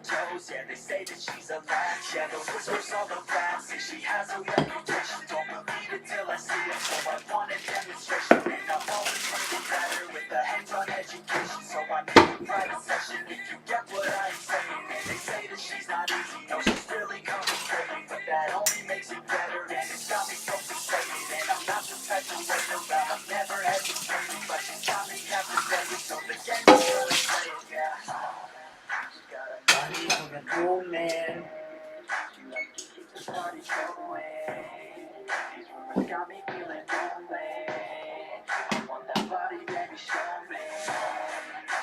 her toes. Yeah, they say that she's a latch. Yeah, those whispers all around say she has a reputation. Don't believe it till I see it, so I want a demonstration. And I'm always getting better with a hands-on education. So I need a private session if you get what I'm saying. And they say that she's not easy, no, she's really complicated, but that only makes it better, and it's got me so frustrated. And I'm not the type to wait around, I'm never hesitating, but she's got me captivated, so the game is really playing, yeah. She got a body of an old man, she likes to keep the party going. These rumors got me feeling lonely, I want that body, baby, show me.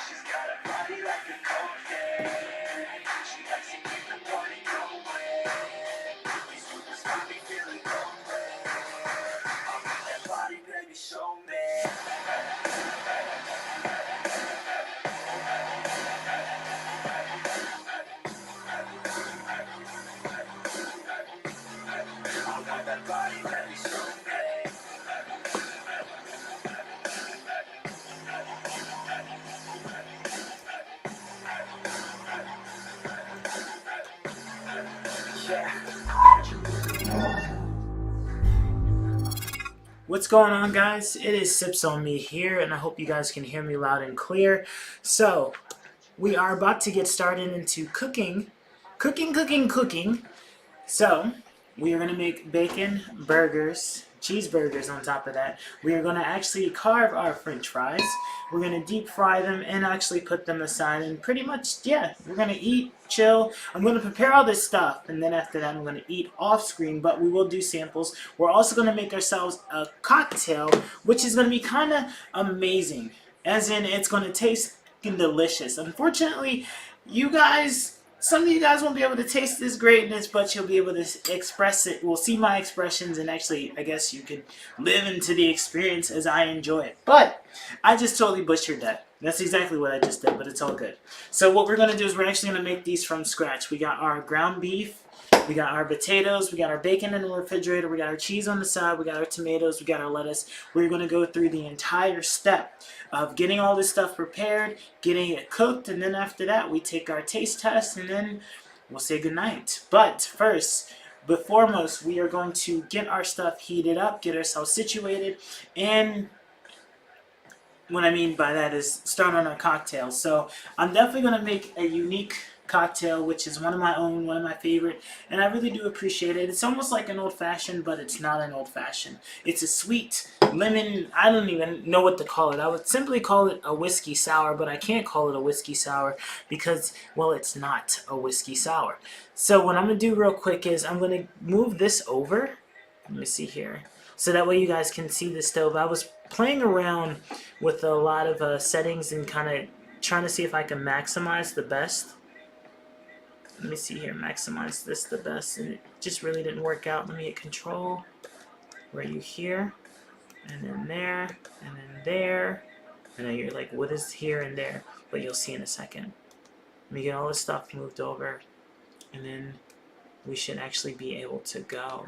She's got a body like a cocaine, she likes to keep the party going. These rumors got me feeling lonely, I want that body, baby, show me. What's going on, guys? It is Sips on Me here, and I hope you guys can hear me loud and clear. So, we are about to get started into cooking. So, we are going to make bacon burgers, cheeseburgers on top of that. We are going to actually carve our french fries. We're going to deep fry them and actually put them aside. And pretty much, yeah, we're going to eat, chill. I'm going to prepare all this stuff. And then after that, I'm going to eat off screen. But we will do samples. We're also going to make ourselves a cocktail, which is going to be kind of amazing. As in, it's going to taste delicious. Unfortunately, some of you guys won't be able to taste this greatness, but you'll be able to express it. We'll see my expressions, and actually, I guess you could live into the experience as I enjoy it. But I just totally butchered that. That's exactly what I just did, but it's all good. So what we're going to do is we're actually going to make these from scratch. We got our ground beef, we got our potatoes, we got our bacon in the refrigerator, we got our cheese on the side, we got our tomatoes, we got our lettuce. We're going to go through the entire step of getting all this stuff prepared, getting it cooked, and then after that we take our taste test and then we'll say goodnight. But first, foremost, we are going to get our stuff heated up, get ourselves situated, and what I mean by that is start on our cocktail. So I'm definitely going to make a unique cocktail, which is one of my own, one of my favorite, and I really do appreciate it. It's almost like an old-fashioned, but it's not an old-fashioned. It's a sweet lemon, I don't even know what to call it. I would simply call it a whiskey sour, but I can't call it a whiskey sour because, well, it's not a whiskey sour. So what I'm going to do real quick is I'm going to move this over. Let me see here. So that way you guys can see the stove. I was playing around with a lot of settings and kind of trying to see if I can maximize the best. Let me see here, maximize this the best, and it just really didn't work out. Let me hit control, where you here, and then there, and then there, and then you're like, what is here and there? But you'll see in a second. Let me get all this stuff moved over, and then we should actually be able to go.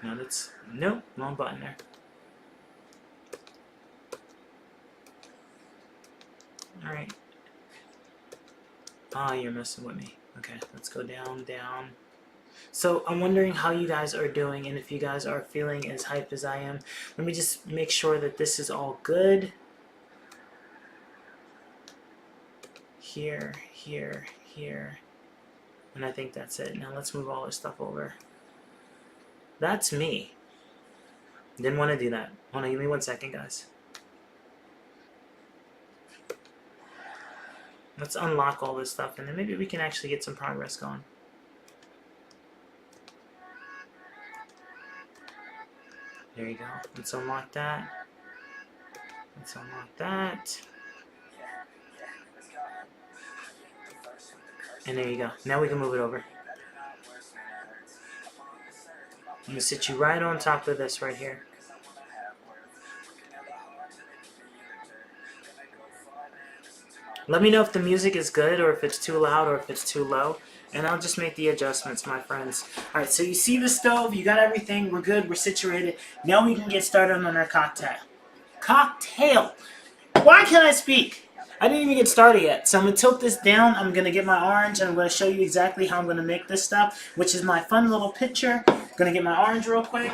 Now that's, nope, wrong button there. Alright. Ah, you're messing with me. Okay, let's go down, down. So I'm wondering how you guys are doing and if you guys are feeling as hyped as I am. Let me just make sure that this is all good. Here, here, here. And I think that's it. Now let's move all this stuff over. That's me. Didn't want to do that. Hold on, give me 1 second, guys. Let's unlock all this stuff, and then maybe we can actually get some progress going. There you go. Let's unlock that. Let's unlock that. And there you go. Now we can move it over. I'm going to sit you right on top of this right here. Let me know if the music is good or if it's too loud or if it's too low. And I'll just make the adjustments, my friends. Alright, so you see the stove, you got everything, we're good, we're situated. Now we can get started on our cocktail. Cocktail! Why can't I speak? I didn't even get started yet. So I'm going to tilt this down. I'm going to get my orange, and I'm going to show you exactly how I'm going to make this stuff, which is my fun little picture. I'm going to get my orange real quick.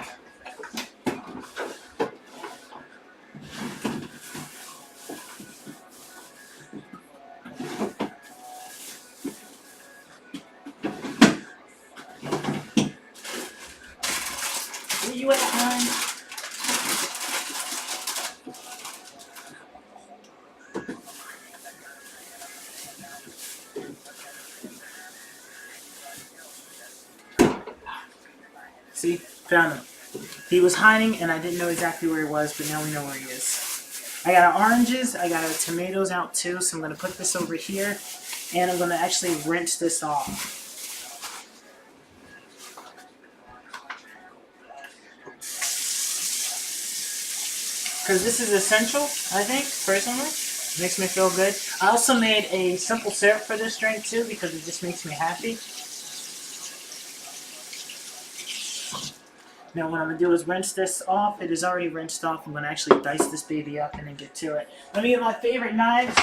Where you at, hon? See? Found him. He was hiding, and I didn't know exactly where he was, but now we know where he is. I got our oranges. I got our tomatoes out, too, so I'm going to put this over here, and I'm going to actually rinse this off. Because this is essential, I think, personally. Makes me feel good. I also made a simple syrup for this drink, too, because it just makes me happy. Now what I'm going to do is rinse this off. It is already rinsed off. I'm going to actually dice this baby up and then get to it. Let me get my favorite knives.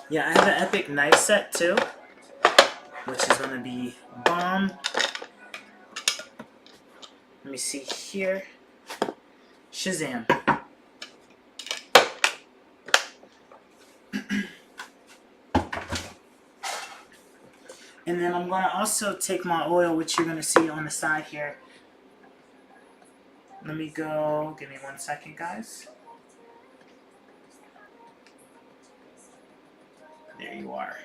Yeah, I have an epic knife set too, which is going to be bomb. Let me see here. Shazam. And then I'm going to also take my oil, which you're going to see on the side here. Let me go, give me 1 second, guys. There you are.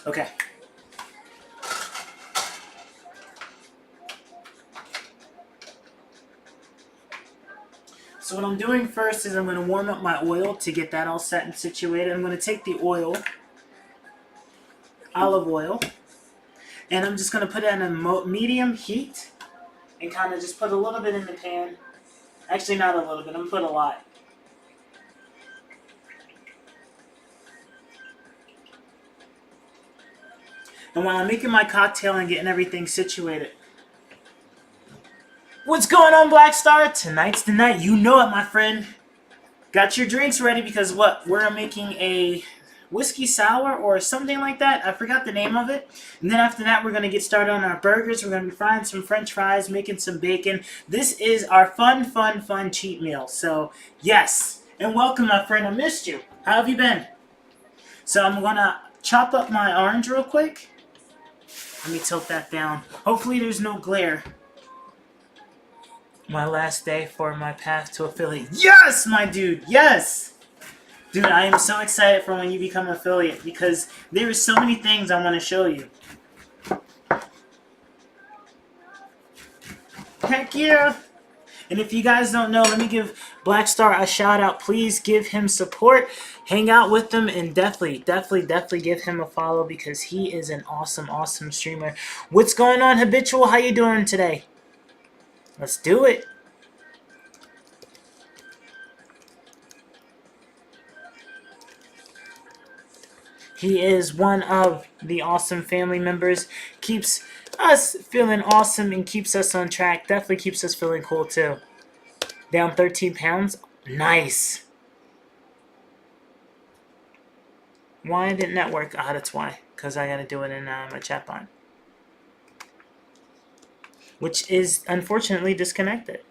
Okay. So what I'm doing first is I'm going to warm up my oil to get that all set and situated. I'm going to take the oil, olive oil, and I'm just going to put it in a medium heat and kind of just put a little bit in the pan. Actually, not a little bit. I'm going to put a lot. And while I'm making my cocktail and getting everything situated, what's going on, Black Star? Tonight's the night. You know it, my friend. Got your drinks ready because what? We're making a whiskey sour or something like that. I forgot the name of it. And then after that, we're going to get started on our burgers. We're going to be frying some french fries, making some bacon. This is our fun cheat meal. So, yes. And welcome, my friend. I missed you. How have you been? So I'm going to chop up my orange real quick. Let me tilt that down. Hopefully there's no glare. My last day for my path to affiliate. Yes, my dude. Yes. Dude, I am so excited for when you become affiliate because there are so many things I want to show you. Heck yeah. And if you guys don't know, let me give Black Star a shout out. Please give him support. Hang out with him and definitely give him a follow because he is an awesome streamer. What's going on, Habitual? How you doing today? Let's do it. He is one of the awesome family members. Keeps us feeling awesome and keeps us on track. Definitely keeps us feeling cool too. Down 13 pounds. Nice. Why didn't that work? Ah, that's why. Because I got to do it in my chat bot. Which is unfortunately disconnected.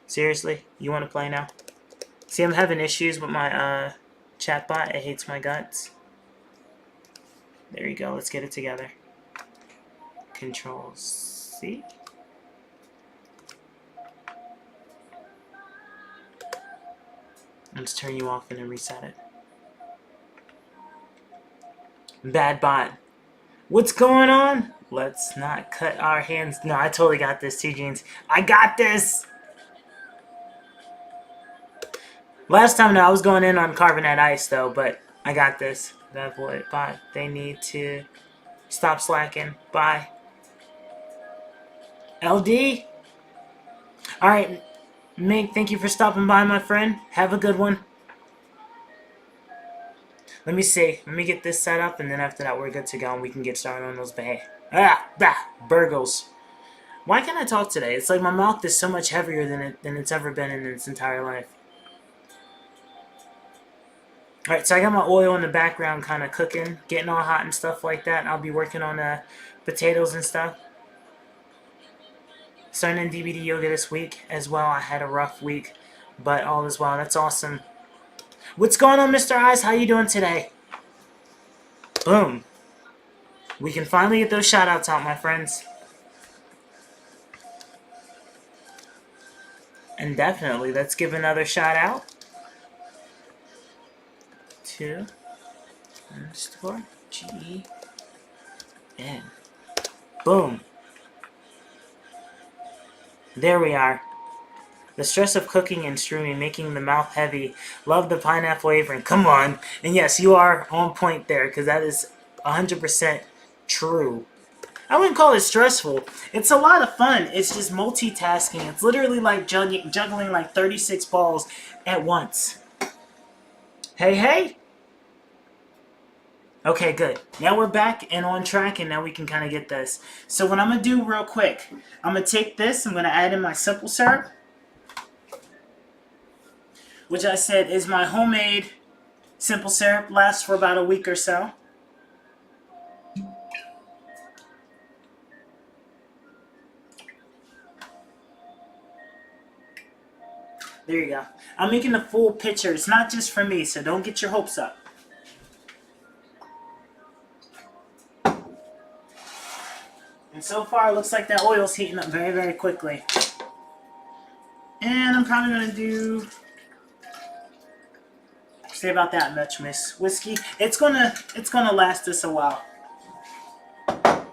Seriously? You want to play now? See, I'm having issues with my chatbot. It hates my guts. There you go. Let's get it together. Control C. Let's turn you off and then reset it. Bad bot. What's going on? Let's not cut our hands. No, I totally got this, T-Jeans. I got this! Last time, no, I was going in on Carbonate Ice, though, but I got this. That boy, bot. They need to stop slacking. Bye. LD? Alright, Mink, thank you for stopping by, my friend. Have a good one. Let me see. Let me get this set up, and then after that, we're good to go, and we can get started on those burgers. Why can't I talk today? It's like my mouth is so much heavier than it's ever been in its entire life. Alright, so I got my oil in the background kind of cooking, getting all hot and stuff like that. I'll be working on potatoes and stuff. Starting in DBD yoga this week as well. I had a rough week, but all is well. That's awesome. What's going on, Mr. Eyes? How you doing today? Boom. We can finally get those shout-outs out, my friends. And definitely, let's give another shout-out to _GN. Boom. There we are. The stress of cooking and stewing, making the mouth heavy. Love the pineapple apron. Come on. And yes, you are on point there, because that is 100% true. I wouldn't call it stressful. It's a lot of fun. It's just multitasking. It's literally like juggling like 36 balls at once. Hey, hey. Okay, good. Now we're back and on track, and now we can kind of get this. So what I'm going to do real quick, I'm going to take this, I'm going to add in my simple syrup, which I said is my homemade simple syrup. Lasts for about a week or so. There you go. I'm making the full picture. It's not just for me, so don't get your hopes up. And so far, it looks like that oil's heating up very, very quickly. And I'm probably going to do... say about that much, Miss Whiskey. It's gonna last us a while. And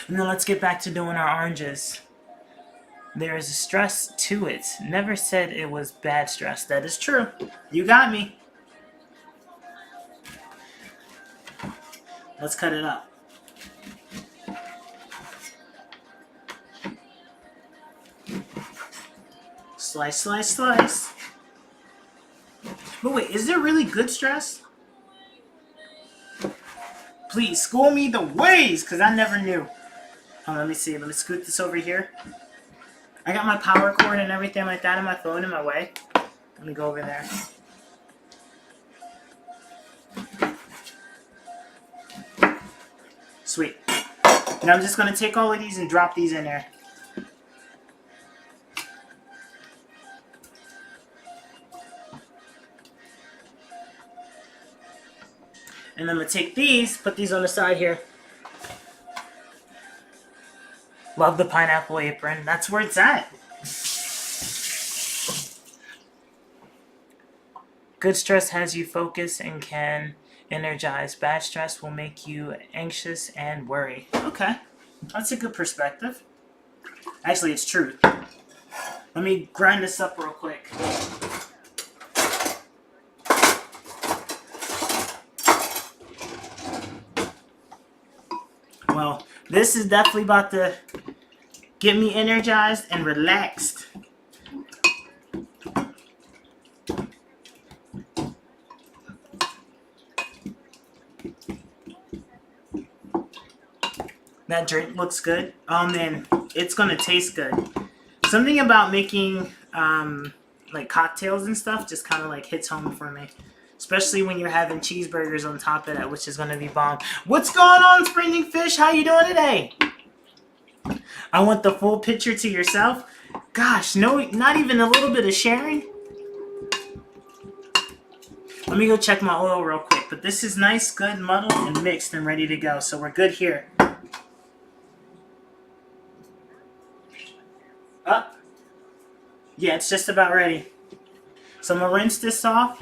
then let's get back to doing our oranges. There is a stress to it. Never said it was bad stress. That is true. You got me. Let's cut it up. Slice, slice, slice. But wait, is there really good stress? Please, school me the ways, because I never knew. Oh, let me see. Let me scoot this over here. I got my power cord and everything like that on my phone in my way. Let me go over there. Sweet. And I'm just going to take all of these and drop these in there. And I'm going to take these, put these on the side here. Love the pineapple apron. That's where it's at. Good stress has you focus and can energize. Bad stress will make you anxious and worry. Okay. That's a good perspective. Actually, it's true. Let me grind this up real quick. Well, this is definitely about to get me energized and relaxed. That drink looks good. Oh man, it's gonna taste good. Something about making like cocktails and stuff just kind of like hits home for me. Especially when you're having cheeseburgers on top of that, which is going to be bomb. What's going on, Springing Fish? How you doing today? I want the full picture to yourself. Gosh, no, not even a little bit of sharing. Let me go check my oil real quick. But this is nice, good, muddled, and mixed and ready to go. So we're good here. Up. Yeah, it's just about ready. So I'm going to rinse this off.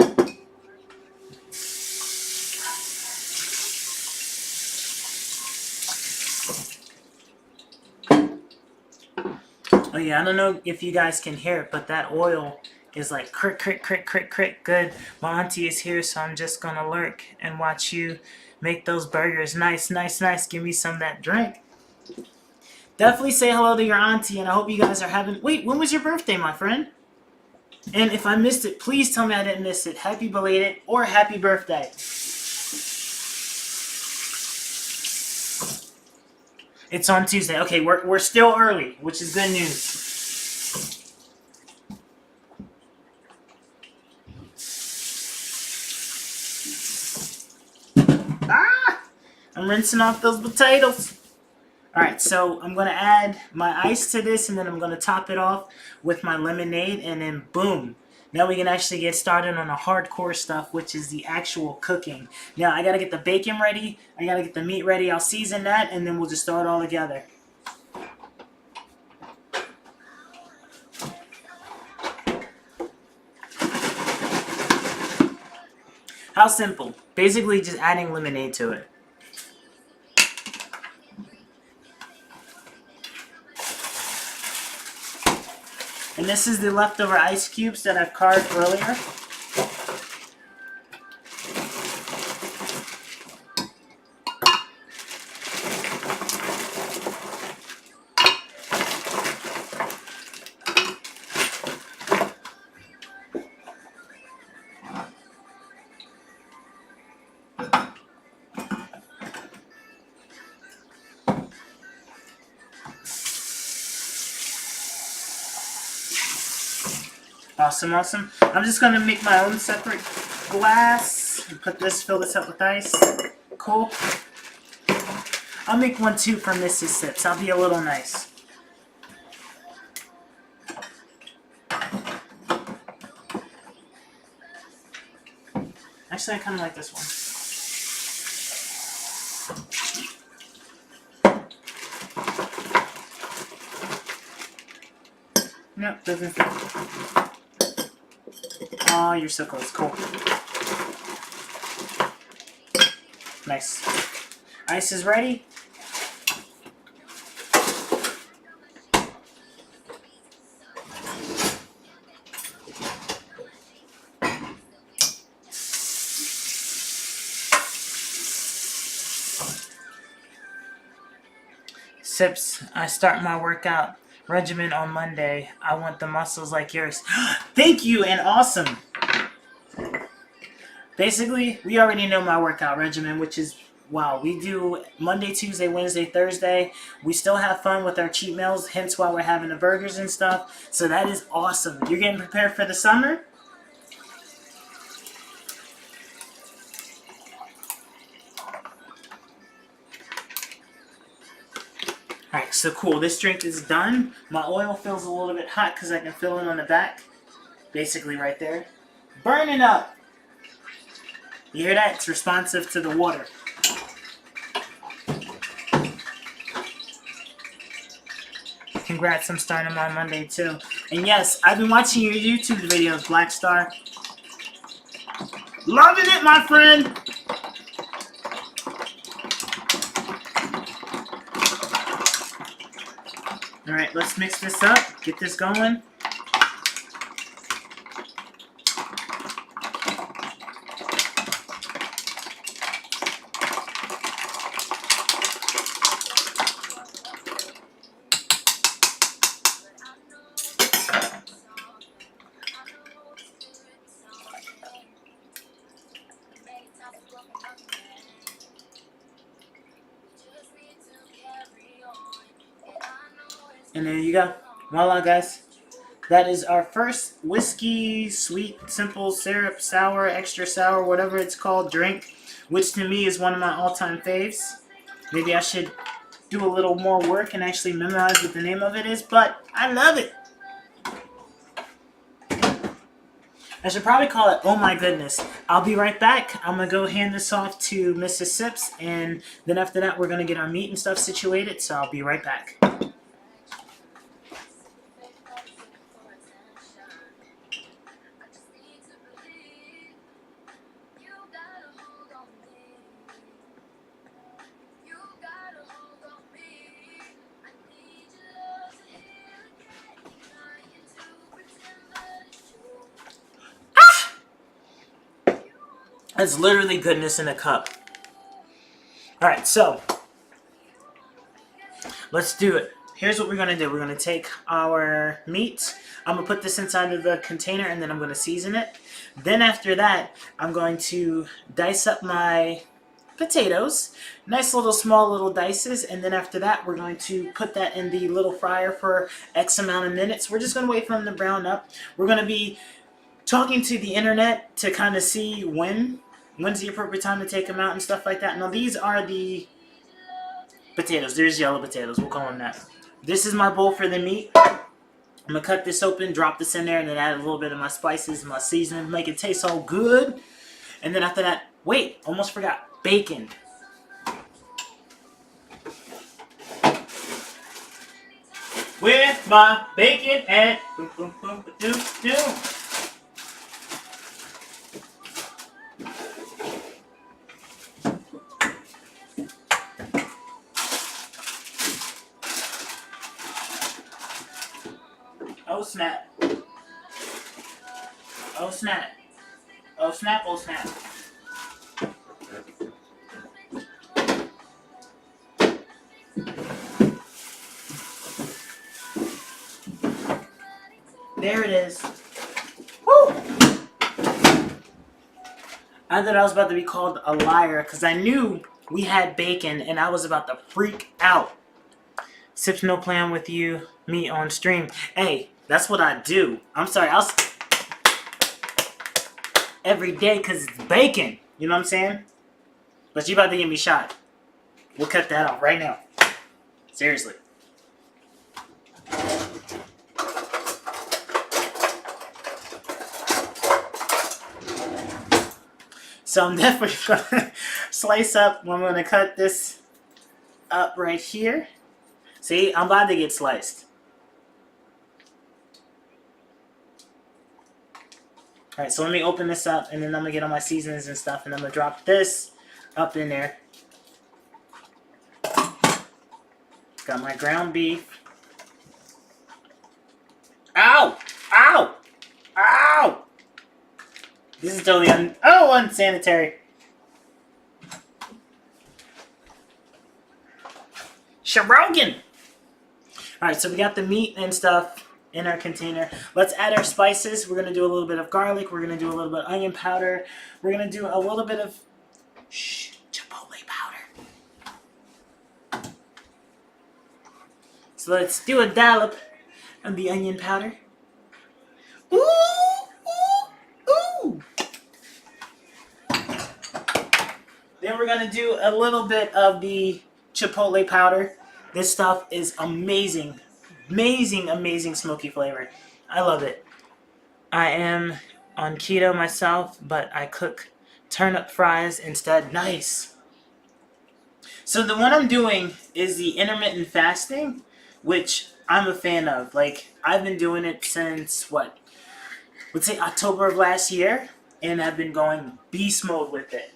Oh yeah, I don't know if you guys can hear it, but that oil is like crick, crick, crick, crick, crick. Good. My auntie is here, so I'm just gonna lurk and watch you make those burgers. Nice, nice, nice. Give me some of that drink. Definitely say hello to your auntie, and I hope you guys are having... Wait, when was your birthday, my friend? And if I missed it, please tell me I didn't miss it. Happy belated or happy birthday. It's on Tuesday. Okay, we're still early, which is good news. I'm rinsing off those potatoes. Alright, so I'm going to add my ice to this, and then I'm going to top it off with my lemonade, and then boom. Now we can actually get started on the hardcore stuff, which is the actual cooking. Now, I got to get the bacon ready. I got to get the meat ready. I'll season that, and then we'll just throw it all together. How simple. Basically, just adding lemonade to it. And this is the leftover ice cubes that I've carved earlier. Awesome, awesome. I'm just going to make my own separate glass. And fill this up with ice. Cool. I'll make one too for Mrs. Sips. I'll be a little nice. Actually, I kind of like this one. Nope, doesn't fit. Oh, you're so close. Cool. Nice. Ice is ready. Sips, I start my workout regimen on Monday. I want the muscles like yours. Thank you, and awesome. Basically, we already know my workout regimen, which is, wow, we do Monday, Tuesday, Wednesday, Thursday. We still have fun with our cheat meals, hence why we're having the burgers and stuff. So that is awesome. You're getting prepared for the summer? Alright, so cool. This drink is done. My oil feels a little bit hot because I can feel it on the back. Basically right there. Burning up! You hear that? It's responsive to the water. Congrats, I'm starting on Monday too. And yes, I've been watching your YouTube videos, Black Star. Loving it, my friend! Alright, let's mix this up, get this going. And there you go. Voila, guys. That is our first whiskey, sweet, simple, syrup, sour, extra sour, whatever it's called, drink. Which to me is one of my all-time faves. Maybe I should do a little more work and actually memorize what the name of it is. But I love it. I should probably call it Oh My Goodness. I'll be right back. I'm going to go hand this off to Mrs. Sips. And then after that, we're going to get our meat and stuff situated. So I'll be right back. That's literally goodness in a cup. Alright, so let's do it. here's what we're going to do. We're going to take our meat. I'm going to put this inside of the container, and then I'm going to season it. Then after that, I'm going to dice up my potatoes. Nice little small little dices. And then after that, we're going to put that in the little fryer for X amount of minutes. We're just going to wait for them to brown up. We're going to be talking to the internet to kind of see when's the appropriate time to take them out and stuff like that. Now these are the potatoes. There's yellow potatoes. We'll call them that. This is my bowl for the meat. I'm going to cut this open, drop this in there, and then add a little bit of my spices and my seasoning, make it taste all good. And then after that, wait, almost forgot, bacon. With my bacon and boom, boom, boom, doom, doom. Oh snap. Oh snap. Oh snap, oh snap. There it is. Woo! I thought I was about to be called a liar because I knew we had bacon and I was about to freak out. Sips no plan with you, me on stream. Hey, that's what I do. I'm sorry, every day because it's bacon. You know what I'm saying? But you about to get me shot. We'll cut that off right now. Seriously. So I'm definitely going to slice up. I'm going to cut this up right here. See, I'm about to get sliced. Alright, so let me open this up, and then I'm going to get all my seasonings and stuff, and I'm going to drop this up in there. Got my ground beef. Ow! Ow! Ow! This is totally unsanitary. Sharogan! Alright, so we got the meat and stuff in our container. Let's add our spices. We're going to do a little bit of garlic. We're going to do a little bit of onion powder. We're going to do a little bit of chipotle powder. So let's do a dollop of the onion powder. Ooh! Ooh! Ooh! Then we're going to do a little bit of the chipotle powder. This stuff is amazing. Amazing, amazing smoky flavor. I love it. I am on keto myself, but I cook turnip fries instead. Nice. So the one I'm doing is the intermittent fasting, which I'm a fan of. Like, I've been doing it since, let's say October of last year, and I've been going beast mode with it.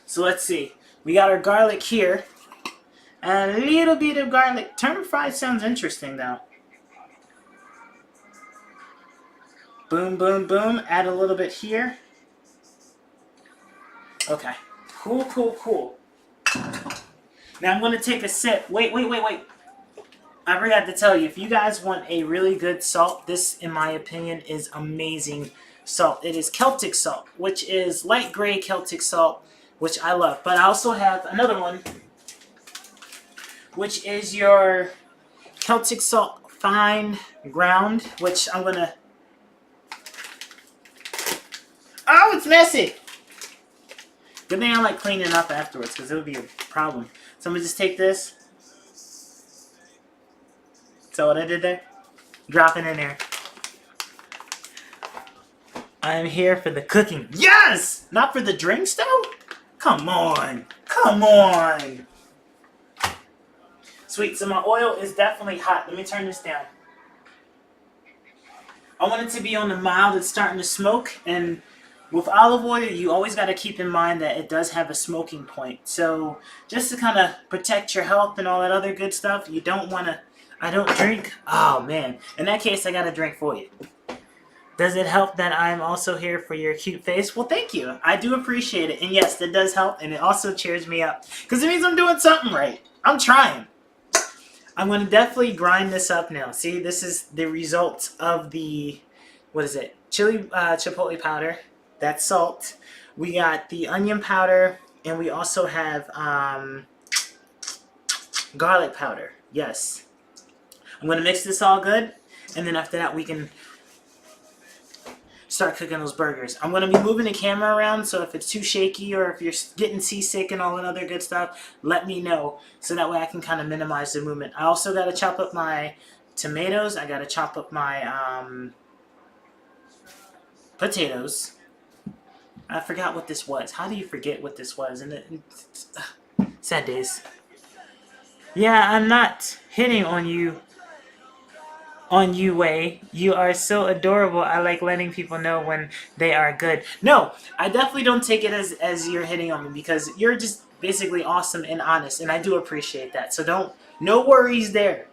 So let's see. We got our garlic here. And a little bit of garlic. Turnip fries sounds interesting though. Boom, boom, boom. Add a little bit here. Okay. Cool, cool, cool. Now I'm going to take a sip. Wait. I forgot to tell you, if you guys want a really good salt, this, in my opinion, is amazing salt. It is Celtic salt, which is light gray Celtic salt, which I love. But I also have another one, which is your Celtic salt fine ground, which I'm going to... Oh, it's messy! Good thing I like cleaning up afterwards, because it would be a problem. So I'm going to just take this. So what I did there? Drop it in there. I'm here for the cooking. Yes! Not for the drinks, though? Come on. Come on. Sweet. So my oil is definitely hot. Let me turn this down. I want it to be on the mild. It's starting to smoke. And with olive oil, you always got to keep in mind that it does have a smoking point. So just to kind of protect your health and all that other good stuff, you don't want to... I don't drink. Oh, man. In that case, I got a drink for you. Does it help that I'm also here for your cute face? Well, thank you. I do appreciate it. And yes, that does help. And it also cheers me up. Because it means I'm doing something right. I'm trying. I'm going to definitely grind this up now. See, this is the result of the, what is it? Chili chipotle powder. That's salt. We got the onion powder. And we also have garlic powder. Yes. I'm going to mix this all good. And then after that, we can start cooking those burgers. I'm going to be moving the camera around, so if it's too shaky or if you're getting seasick and all that other good stuff, let me know so that way I can kind of minimize the movement. I also got to chop up my tomatoes. I got to chop up my potatoes. I forgot what this was. How do you forget what this was? And sad days. Yeah, I'm not hitting on you. On you, Way. You are so adorable. I like letting people know when they are good. No, I definitely don't take it as you're hitting on me because you're just basically awesome and honest, and I do appreciate that. So no worries there.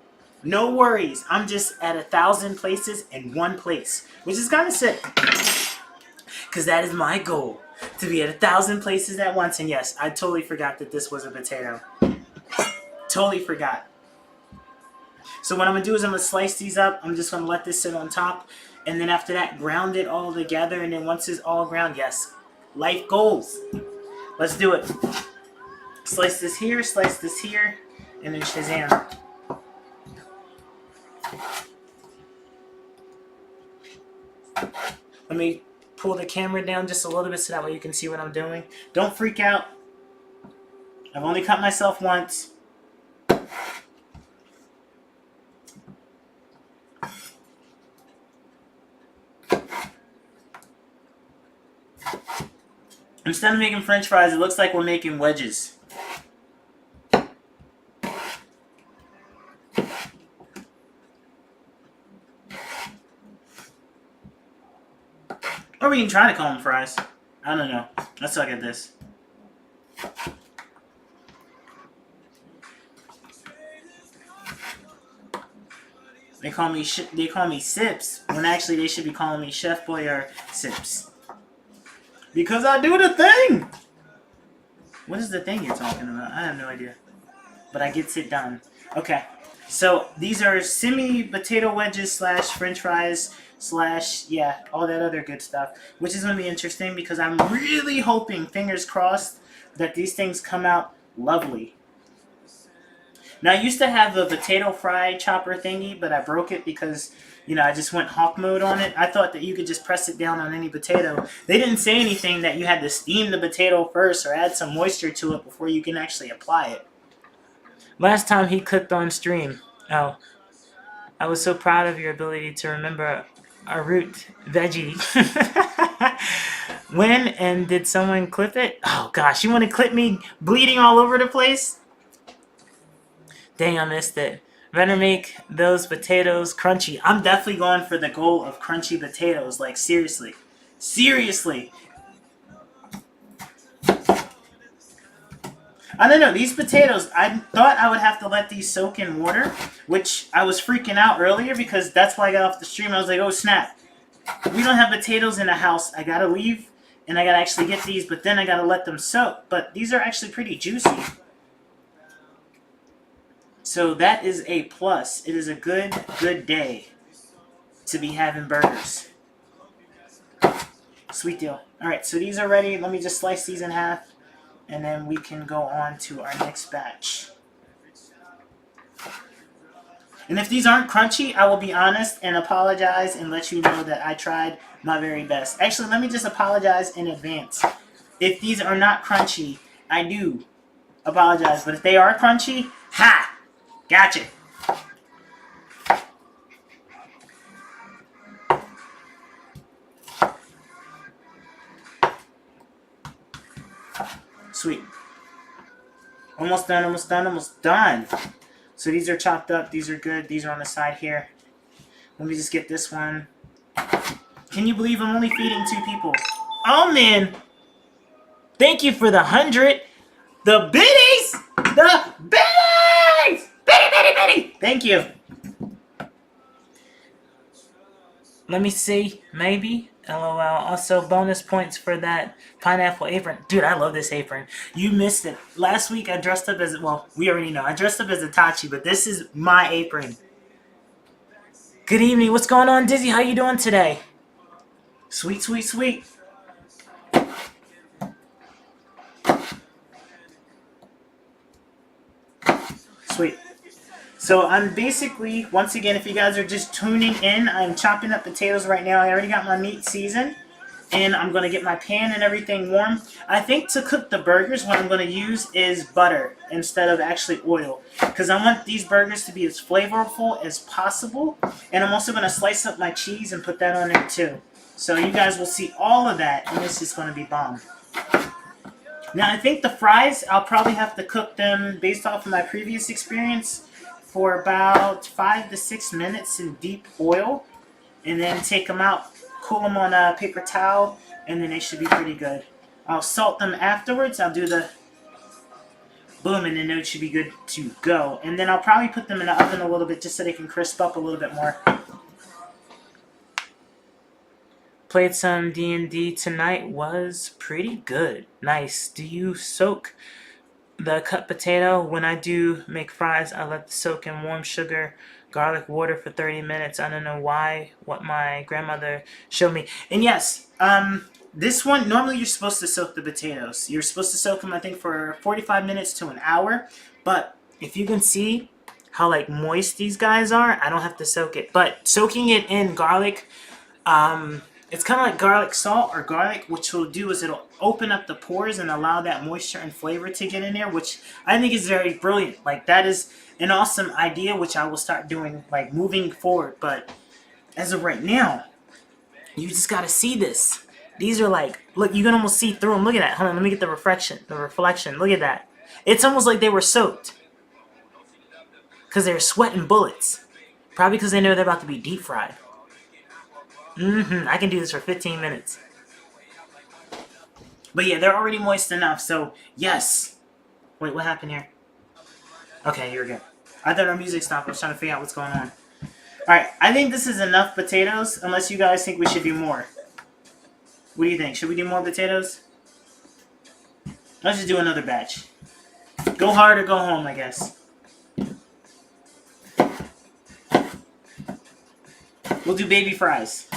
No worries. I'm just at 1,000 places in one place, which is kind of sick. Because that is my goal, to be at 1,000 places at once. And yes, I totally forgot that this was a potato. Totally forgot. So what I'm going to do is I'm going to slice these up. I'm just going to let this sit on top. And then after that, ground it all together. And then once it's all ground, yes, life goals. Let's do it. Slice this here, and then Shazam. Let me pull the camera down just a little bit so that way you can see what I'm doing. Don't freak out. I've only cut myself once. Instead of making french fries, it looks like we're making wedges. Or we can try to call them fries. I don't know. Let's look at this. They call me Sips, when actually they should be calling me Chef Boy or Sips. Because I do the thing! What is the thing you're talking about? I have no idea. But I gets it done. Okay. So, these are semi-potato wedges slash french fries slash, yeah, all that other good stuff. Which is going to be interesting because I'm really hoping, fingers crossed, that these things come out lovely. Now, I used to have a potato fry chopper thingy, but I broke it because, you know, I just went hawk mode on it. I thought that you could just press it down on any potato. They didn't say anything that you had to steam the potato first or add some moisture to it before you can actually apply it. Last time he cooked on stream. Oh, I was so proud of your ability to remember a root veggie. When and did someone clip it? Oh gosh, you want to clip me bleeding all over the place? Dang, I missed it. Better make those potatoes crunchy. I'm definitely going for the goal of crunchy potatoes. Like, seriously. Seriously. I don't know. These potatoes, I thought I would have to let these soak in water, which I was freaking out earlier because that's why I got off the stream. I was like, oh, snap. We don't have potatoes in the house. I got to leave, and I got to actually get these, but then I got to let them soak. But these are actually pretty juicy. So that is a plus. It is a good day to be having burgers. Sweet deal. Alright, so these are ready. Let me just slice these in half, and then we can go on to our next batch. And if these aren't crunchy, I will be honest and apologize and let you know that I tried my very best. Actually, let me just apologize in advance. If these are not crunchy, I do apologize. But if they are crunchy, ha! Gotcha. Sweet. Almost done, almost done, almost done. So these are chopped up. These are good. These are on the side here. Let me just get this one. Can you believe I'm only feeding 2 people? Oh, man. Thank you for the 100. The biddies! The biddies! Biddy, biddy, biddy! Thank you. Let me see. Maybe. LOL. Also, bonus points for that pineapple apron. Dude, I love this apron. You missed it. Last week I dressed up as, well, we already know. I dressed up as Itachi, but this is my apron. Good evening. What's going on, Dizzy? How you doing today? Sweet, sweet, sweet. Sweet. So I'm basically, once again, if you guys are just tuning in, I'm chopping up potatoes right now. I already got my meat seasoned, and I'm going to get my pan and everything warm. I think to cook the burgers, what I'm going to use is butter instead of actually oil, because I want these burgers to be as flavorful as possible, and I'm also going to slice up my cheese and put that on there too. So you guys will see all of that, and this is going to be bomb. Now, I think the fries, I'll probably have to cook them based off of my previous experience for about 5 to 6 minutes in deep oil, and then take them out, cool them on a paper towel, and then they should be pretty good. I'll salt them afterwards. I'll do the boom, and then they should be good to go. And then I'll probably put them in the oven a little bit just so they can crisp up a little bit more. Played some D&D tonight. Was pretty good. Nice. Do you soak the cut potato? When I do make fries, I let it soak in warm sugar, garlic water for 30 minutes. I don't know why. What my grandmother showed me. And yes, this one, normally you're supposed to soak the potatoes. You're supposed to soak them, I think, for 45 minutes to an hour. But if you can see how like moist these guys are, I don't have to soak it. But soaking it in garlic, it's kind of like garlic salt or garlic, which will do is it'll open up the pores and allow that moisture and flavor to get in there, which I think is very brilliant. Like, that is an awesome idea, which I will start doing, like, moving forward. But as of right now, you just got to see this. These are like, look, you can almost see through them. Look at that. Hold on, let me get the reflection. Look at that. It's almost like they were soaked because they were sweating bullets. Probably because they know they're about to be deep fried. I can do this for 15 minutes. But yeah, they're already moist enough, so yes. Wait, what happened here? Okay, here we go. I thought our music stopped. I was trying to figure out what's going on. Alright, I think this is enough potatoes, unless you guys think we should do more. What do you think? Should we do more potatoes? Let's just do another batch. Go hard or go home, I guess. We'll do baby fries.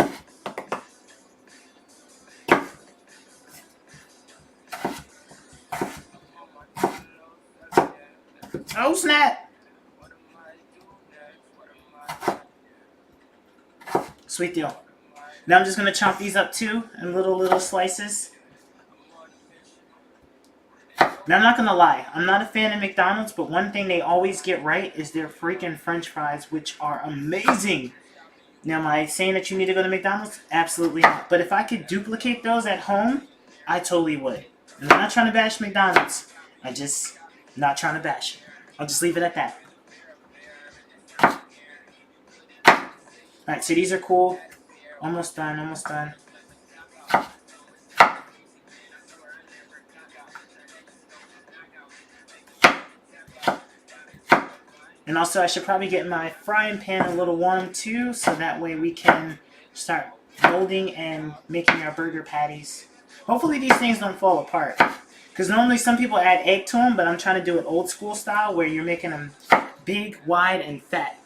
Oh, snap! Sweet deal. Now I'm just going to chop these up too in little slices. Now I'm not going to lie, I'm not a fan of McDonald's, but one thing they always get right is their freaking French fries, which are amazing. Now, am I saying that you need to go to McDonald's? Absolutely not. But if I could duplicate those at home, I totally would. And I'm not trying to bash McDonald's. Not trying to bash it. I'll just leave it at that. Alright, so these are cool. Almost done, almost done. And also, I should probably get my frying pan a little warm too, so that way we can start molding and making our burger patties. Hopefully these things don't fall apart. Because normally some people add egg to them, but I'm trying to do it old school style, where you're making them big, wide, and fat.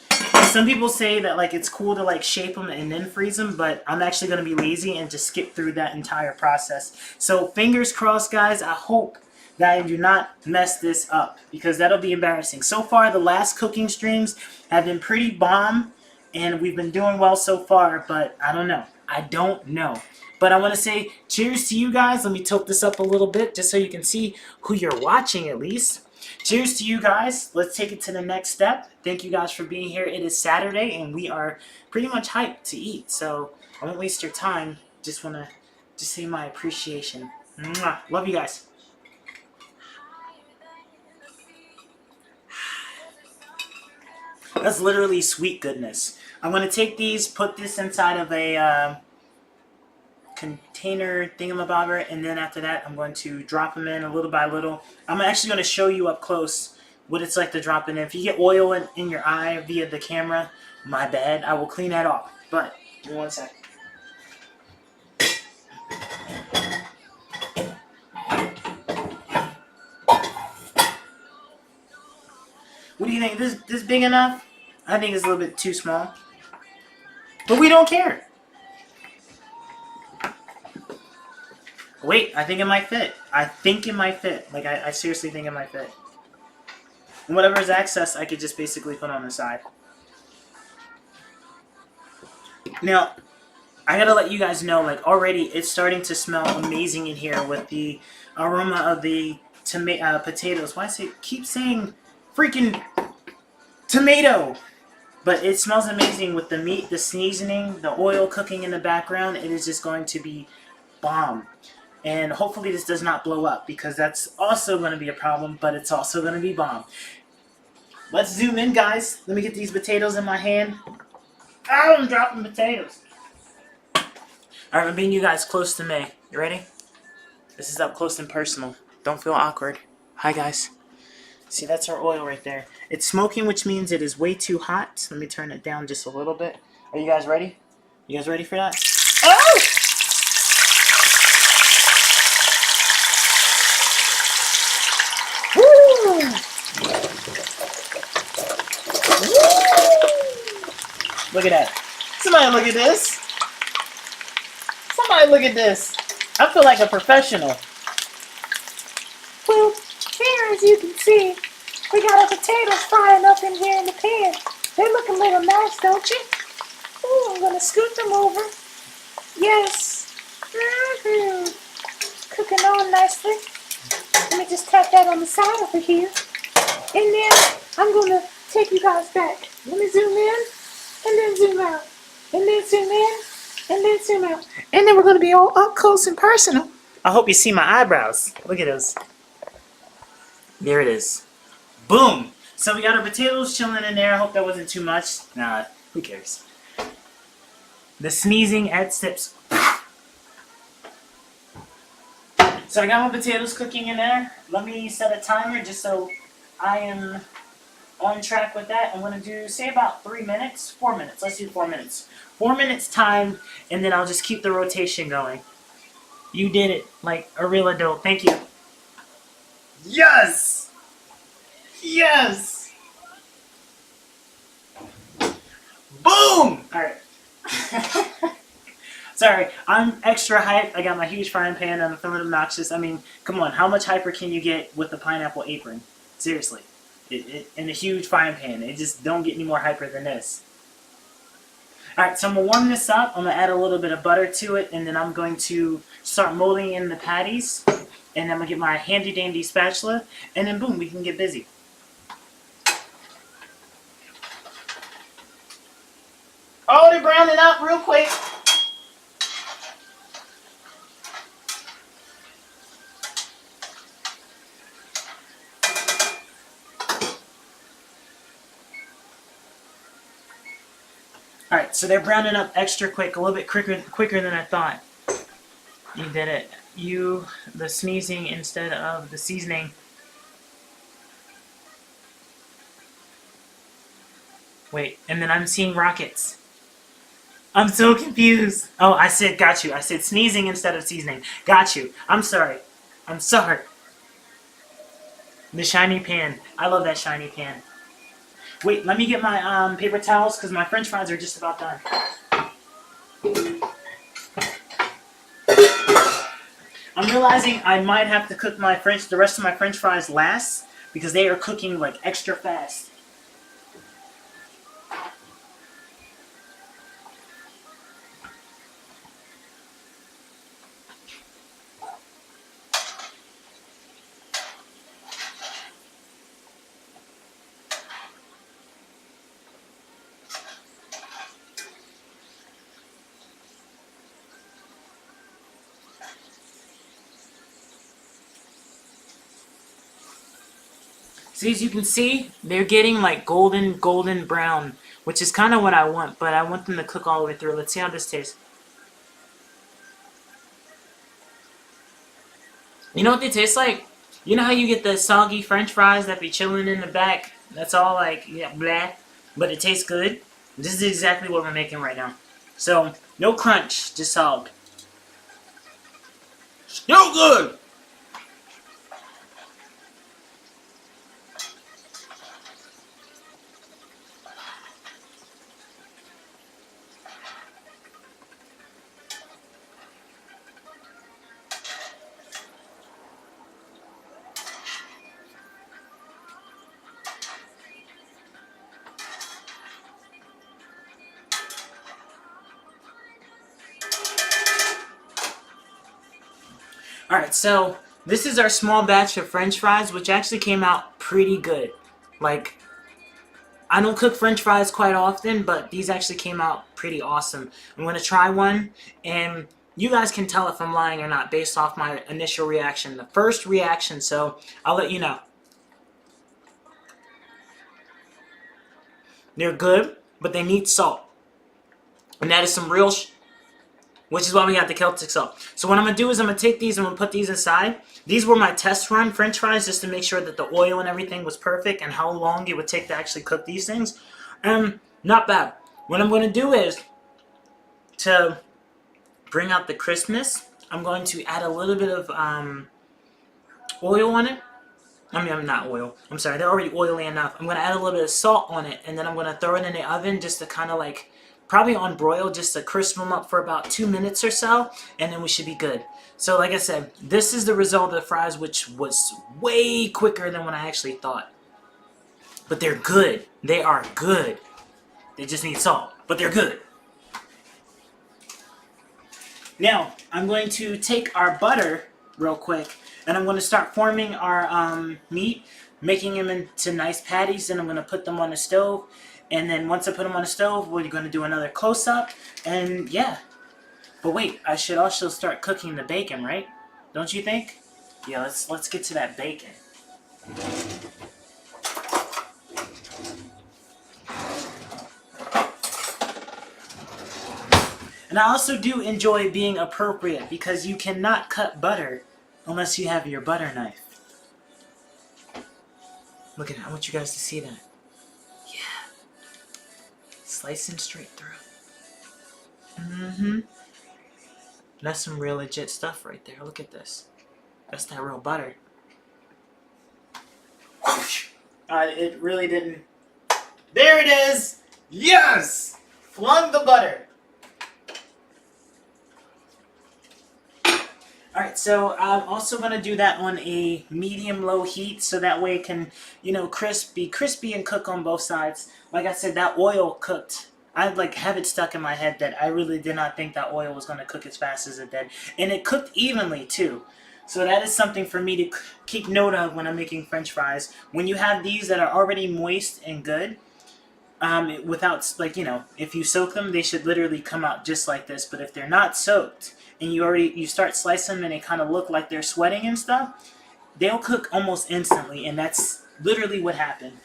And some people say that like it's cool to like shape them and then freeze them, but I'm actually going to be lazy and just skip through that entire process. So fingers crossed, guys. I hope that I do not mess this up, because that'll be embarrassing. So far, the last cooking streams have been pretty bomb, and we've been doing well so far, but I don't know. I don't know. But I want to say cheers to you guys. Let me tilt this up a little bit just so you can see who you're watching at least. Cheers to you guys. Let's take it to the next step. Thank you guys for being here. It is Saturday, and we are pretty much hyped to eat. So I won't waste your time. Just want to say my appreciation. Mwah. Love you guys. That's literally sweet goodness. I'm going to take these, put this inside of a container thingamabobber, and then after that I'm going to drop them in little by little. I'm actually going to show you up close what it's like to drop it in. If you get oil in your eye via the camera, my bad. I will clean that off. But, give me 1 second. What do you think? This big enough? I think it's a little bit too small. But we don't care. Wait, I think it might fit. I think it might fit. Like, I seriously think it might fit. And whatever is excess, I could just basically put on the side. Now, I gotta let you guys know, like, already it's starting to smell amazing in here with the aroma of the potatoes. Why keep saying freaking tomato? But it smells amazing with the meat, the seasoning, the oil cooking in the background. It is just going to be bomb. And hopefully this does not blow up, because that's also going to be a problem, but it's also going to be bomb. Let's zoom in, guys. Let me get these potatoes in my hand. Oh, I'm dropping potatoes. Alright, I'm bringing you guys close to me. You ready? This is up close and personal. Don't feel awkward. Hi, guys. See, that's our oil right there. It's smoking, which means it is way too hot. Let me turn it down just a little bit. Are you guys ready? You guys ready for that? Oh! Woo! Look at that. Somebody look at this. Somebody look at this. I feel like a professional. Well, here, as you can see, we got our potatoes frying up in here in the pan. They look a little nice, don't you? Ooh, I'm going to scoot them over. Yes. Cooking on nicely. Let me just tap that on the side over here. And then I'm going to take you guys back. Let me zoom in, and then zoom out. And then zoom in, and then zoom out. And then we're going to be all up close and personal. I hope you see my eyebrows. Look at those. There it is. Boom! So we got our potatoes chilling in there. I hope that wasn't too much. Nah, who cares? The sneezing at sips. So I got my potatoes cooking in there. Let me set a timer just so I am on track with that. I'm going to do, say, about 3 minutes. 4 minutes. Let's do 4 minutes. 4 minutes time, and then I'll just keep the rotation going. You did it like a real adult. Thank you. Yes! Yes! Boom! Alright. Sorry, I'm extra hyped. I got my huge frying pan and I'm feeling obnoxious. I mean, come on, how much hyper can you get with the pineapple apron? Seriously. And a huge frying pan. It just don't get any more hyper than this. Alright, so I'm going to warm this up. I'm going to add a little bit of butter to it, and then I'm going to start molding in the patties. And I'm going to get my handy dandy spatula, and then boom, we can get busy. Oh, they're browning up real quick. Alright, so they're browning up extra quick, a little bit quicker than I thought. You did it. The sneezing instead of the seasoning. Wait, and then I'm seeing rockets. I'm so confused. Oh, I said got you. I said sneezing instead of seasoning. Got you. I'm sorry. I'm sorry. The shiny pan. I love that shiny pan. Wait, let me get my paper towels because my french fries are just about done. I'm realizing I might have to cook the rest of my french fries last because they are cooking like extra fast. So as you can see, they're getting like golden brown, which is kind of what I want, but I want them to cook all the way through. Let's see how this tastes. You know what they taste like? You know how you get the soggy french fries that be chilling in the back? That's all like, yeah, blah, but it tastes good? This is exactly what we're making right now. So, no crunch, just salt. Still good! Alright, so this is our small batch of french fries, which actually came out pretty good. Like, I don't cook french fries quite often, but these actually came out pretty awesome. I'm going to try one, and you guys can tell if I'm lying or not based off my initial reaction. The first reaction, so I'll let you know. They're good, but they need salt. And that is some real which is why we got the Celtic salt. So what I'm going to do is I'm going to take these and I'm going to put these aside. These were my test run french fries just to make sure that the oil and everything was perfect and how long it would take to actually cook these things. Not bad. What I'm going to do is, to bring out the crispness, I'm going to add a little bit of oil on it. I mean, not oil. I'm sorry, they're already oily enough. I'm going to add a little bit of salt on it, and then I'm going to throw it in the oven just to kind of like, probably on broil, just to crisp them up for about 2 minutes or so, and then we should be good. So like I said, this is the result of the fries, which was way quicker than what I actually thought. But they're good. They are good. They just need salt, but they're good. Now, I'm going to take our butter real quick, and I'm going to start forming our meat, making them into nice patties, and I'm going to put them on the stove. And then once I put them on the stove, we're going to do another close-up, and yeah. But wait, I should also start cooking the bacon, right? Don't you think? Yeah, let's get to that bacon. And I also do enjoy being appropriate, because you cannot cut butter unless you have your butter knife. Look at it. I want you guys to see that. Slicing straight through. That's some real legit stuff right there. Look at this. That's that real butter. It really didn't. There it is! Yes! Flung the butter. Alright, so I'm also going to do that on a medium-low heat, so that way it can, you know, be crispy and cook on both sides. Like I said, that oil cooked. I'd like have it stuck in my head that I really did not think that oil was going to cook as fast as it did. And it cooked evenly, too. So that is something for me to keep note of when I'm making french fries. When you have these that are already moist and good, without, like, you know, if you soak them, they should literally come out just like this. But if they're not soaked, and you start slicing them and they kind of look like they're sweating and stuff, they'll cook almost instantly, and that's literally what happened.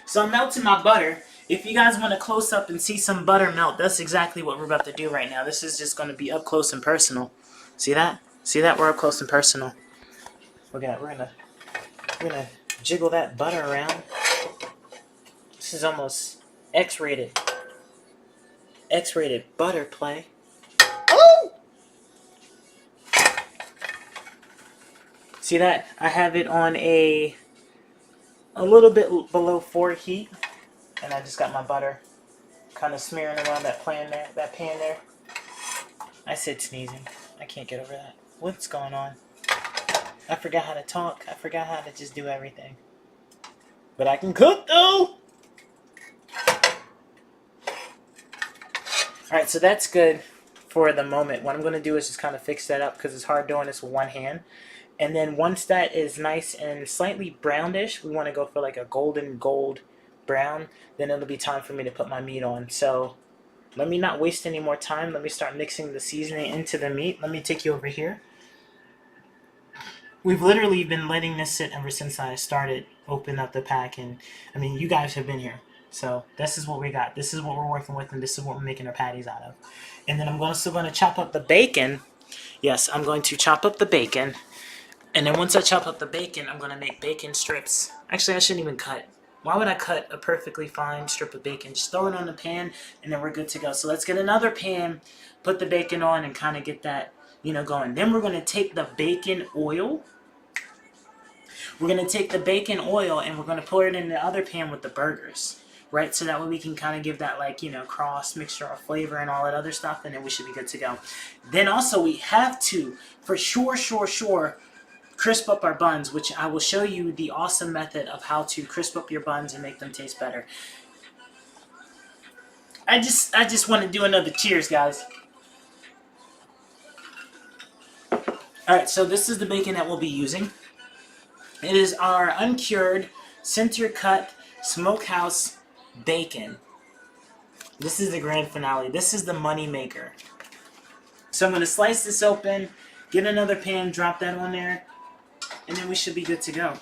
So I'm melting my butter. If you guys want to close up and see some butter melt, that's exactly what we're about to do right now. This is just going to be up close and personal. See that? See that? We're up close and personal. Look at that. We're gonna jiggle that butter around. This is almost X-rated. X-rated butter play. See that? I have it on a little bit below 4 heat, and I just got my butter kind of smearing around that pan there. I said sneezing. I can't get over that. What's going on? I forgot how to talk. I forgot how to just do everything. But I can cook though! Alright, so that's good for the moment. What I'm going to do is just kind of fix that up, because it's hard doing this with one hand. And then once that is nice and slightly brownish, we want to go for like a golden gold brown, then it'll be time for me to put my meat on. So let me not waste any more time. Let me start mixing the seasoning into the meat. Let me take you over here. We've literally been letting this sit ever since I started opening up the pack, and I mean, you guys have been here. So this is what we got. This is what we're working with, and this is what we're making our patties out of. And then I'm still going to chop up the bacon. Yes, I'm going to chop up the bacon. And then once I chop up the bacon, I'm going to make bacon strips. Actually, I shouldn't even cut. Why would I cut a perfectly fine strip of bacon? Just throw it on the pan and then we're good to go. So let's get another pan, put the bacon on and kind of get that, going. Then we're going to take the bacon oil. We're going to take the bacon oil and we're going to pour it in the other pan with the burgers. Right? So that way we can kind of give that cross mixture of flavor and all that other stuff, and then we should be good to go. Then also we have to, for sure, crisp up our buns, which I will show you the awesome method of how to crisp up your buns and make them taste better. I just want to do another cheers, guys. Alright, so this is the bacon that we'll be using. It is our uncured, center cut, smokehouse bacon. This is the grand finale. This is the money maker. So I'm going to slice this open, get another pan, drop that on there, and then we should be good to go.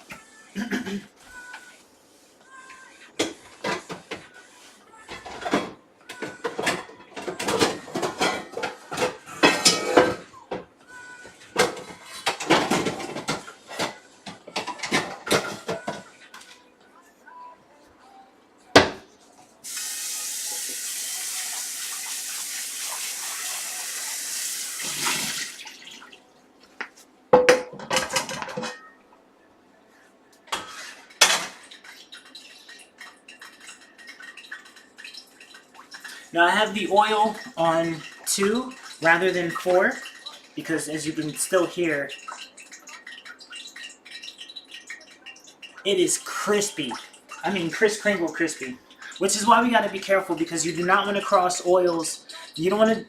Now I have the oil on 2 rather than 4 because, as you can still hear, it is crispy. I mean, Kris Kringle crispy. Which is why we got to be careful, because you do not want to cross oils. You don't want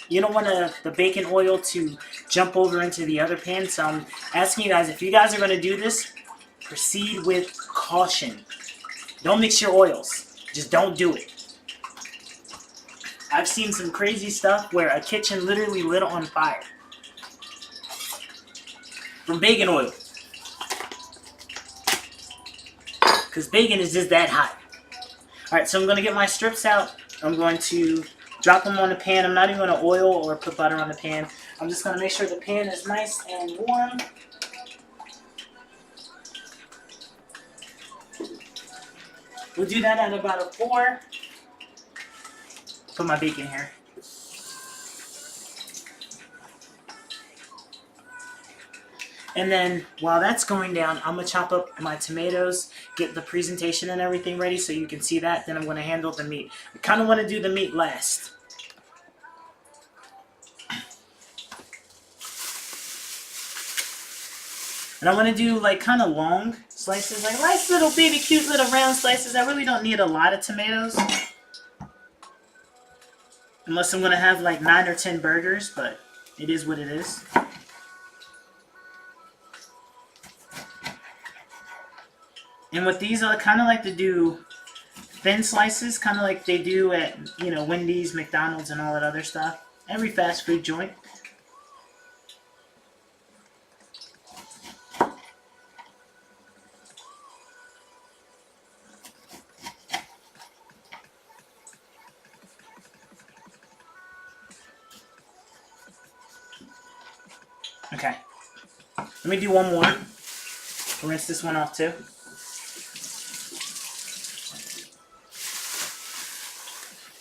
the bacon oil to jump over into the other pan. So I'm asking you guys, if you guys are going to do this, proceed with caution. Don't mix your oils. Just don't do it. I've seen some crazy stuff where a kitchen literally lit on fire from bacon oil. Because bacon is just that hot. Alright, so I'm going to get my strips out. I'm going to drop them on the pan. I'm not even going to oil or put butter on the pan. I'm just going to make sure the pan is nice and warm. We'll do that at about a 4. Put my bacon here. And then while that's going down, I'm going to chop up my tomatoes, get the presentation and everything ready so you can see that. Then I'm going to handle the meat. I kind of want to do the meat last. And I want to do kind of long slices, like nice little baby cute little round slices. I really don't need a lot of tomatoes. Unless I'm going to have 9 or 10 burgers, but it is what it is. And with these, I kind of like to do thin slices, kind of like they do at, Wendy's, McDonald's, and all that other stuff. Every fast food joint. Okay. Let me do one more. Rinse this one off too.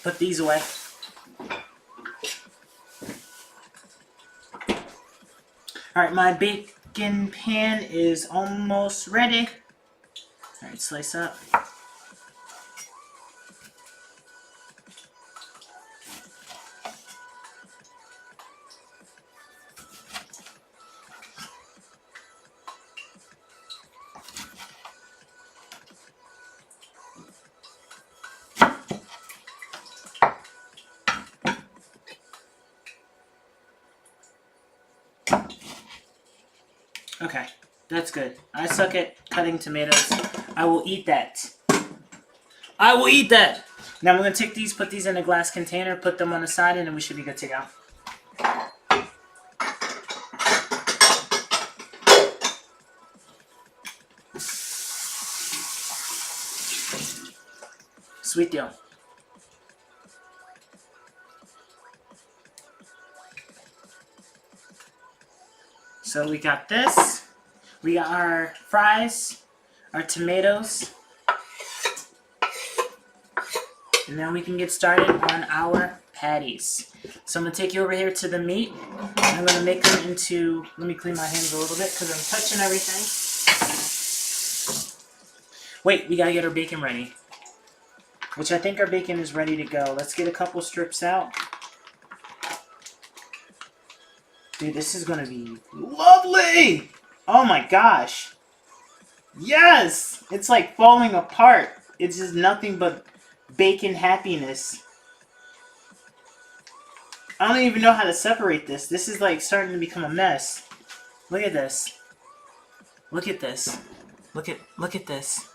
Put these away. Alright, my bacon pan is almost ready. Alright, slice up. Okay, that's good. I suck at cutting tomatoes. I will eat that. I will eat that! Now I'm going to take these, put these in a glass container, put them on the side, and then we should be good to go. Sweet deal. So we got this. We got our fries, our tomatoes, And then we can get started on our patties. So I'm going to take you over here to the meat. I'm going to make them into, let me clean my hands a little bit because I'm touching everything. Wait, we got to get our bacon ready. Which I think our bacon is ready to go. Let's get a couple strips out. Dude, this is going to be lovely! Oh my gosh. Yes! It's like falling apart. It's just nothing but bacon happiness. I don't even know how to separate this. This is like starting to become a mess. Look at this. Look at this. Look at this.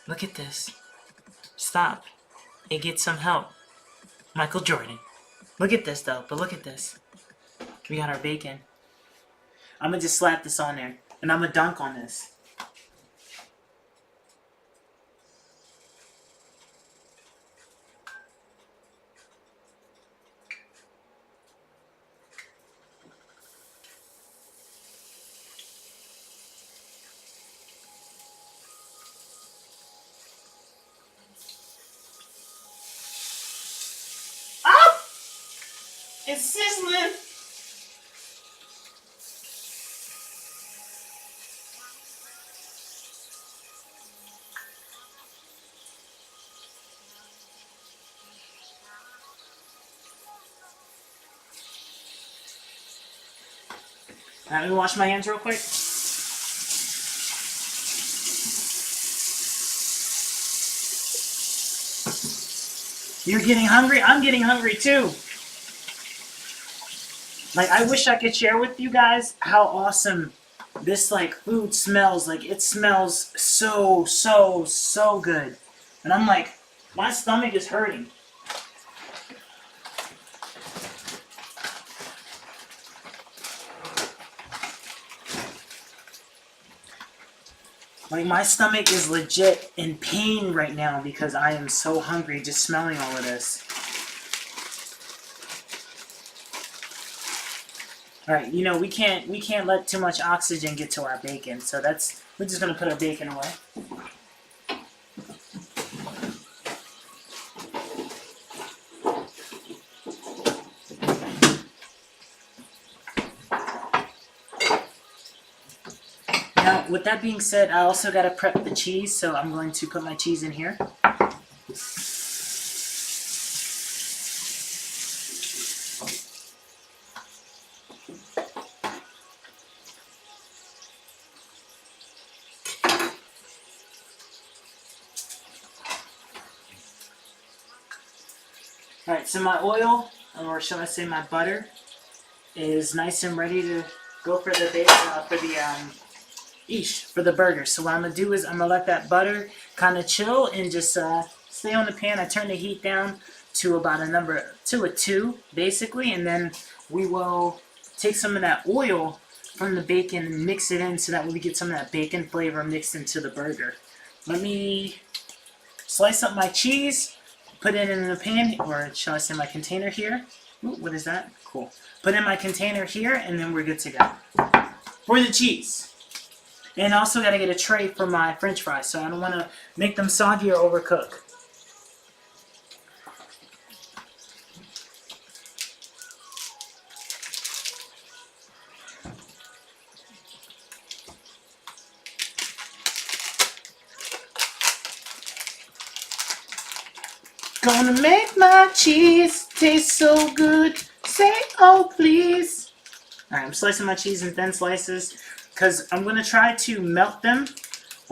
Look at this. Stop. And get some help. Michael Jordan. Look at this though, but look at this. We got our bacon. I'm gonna just slap this on there. And I'm gonna dunk on this. Ah! It's sizzling! Alright, let me wash my hands real quick. You're getting hungry? I'm getting hungry too. Like, I wish I could share with you guys how awesome this, like, food smells. Like, it smells so, so, so good. And I'm like, my stomach is hurting. Like, my stomach is legit in pain right now because I am so hungry just smelling all of this. Alright, you know, we can't let too much oxygen get to our bacon, so we're just gonna put our bacon away. Now, with that being said, I also gotta prep the cheese, so I'm going to put my cheese in here. Alright, so my oil, or shall I say my butter, is nice and ready to go for the for the burger. So what I'm gonna do is I'm gonna let that butter kind of chill and just stay on the pan. I turn the heat down to about a 2, basically, and then we will take some of that oil from the bacon and mix it in so that we get some of that bacon flavor mixed into the burger. Let me slice up my cheese, put it in the pan, or shall I say my container here. Ooh, what is that? Cool. Put in my container here, and then we're good to go. For the cheese. And also got to get a tray for my french fries, so I don't want to make them soggy or overcook. Gonna make my cheese taste so good. Say, oh please. Alright, I'm slicing my cheese in thin slices because I'm going to try to melt them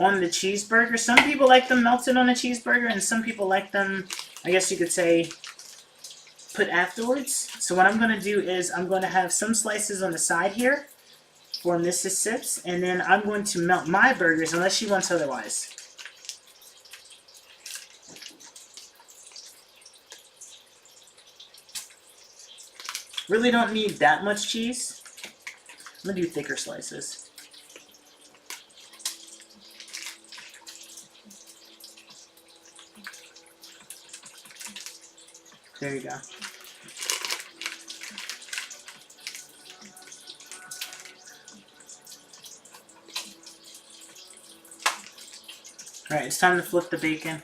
on the cheeseburger. Some people like them melted on a cheeseburger, and some people like them, I guess you could say, put afterwards. So what I'm going to do is I'm going to have some slices on the side here for Mrs. Sips, and then I'm going to melt my burgers unless she wants otherwise. Really don't need that much cheese. I'm going to do thicker slices. There you go. Alright, it's time to flip the bacon.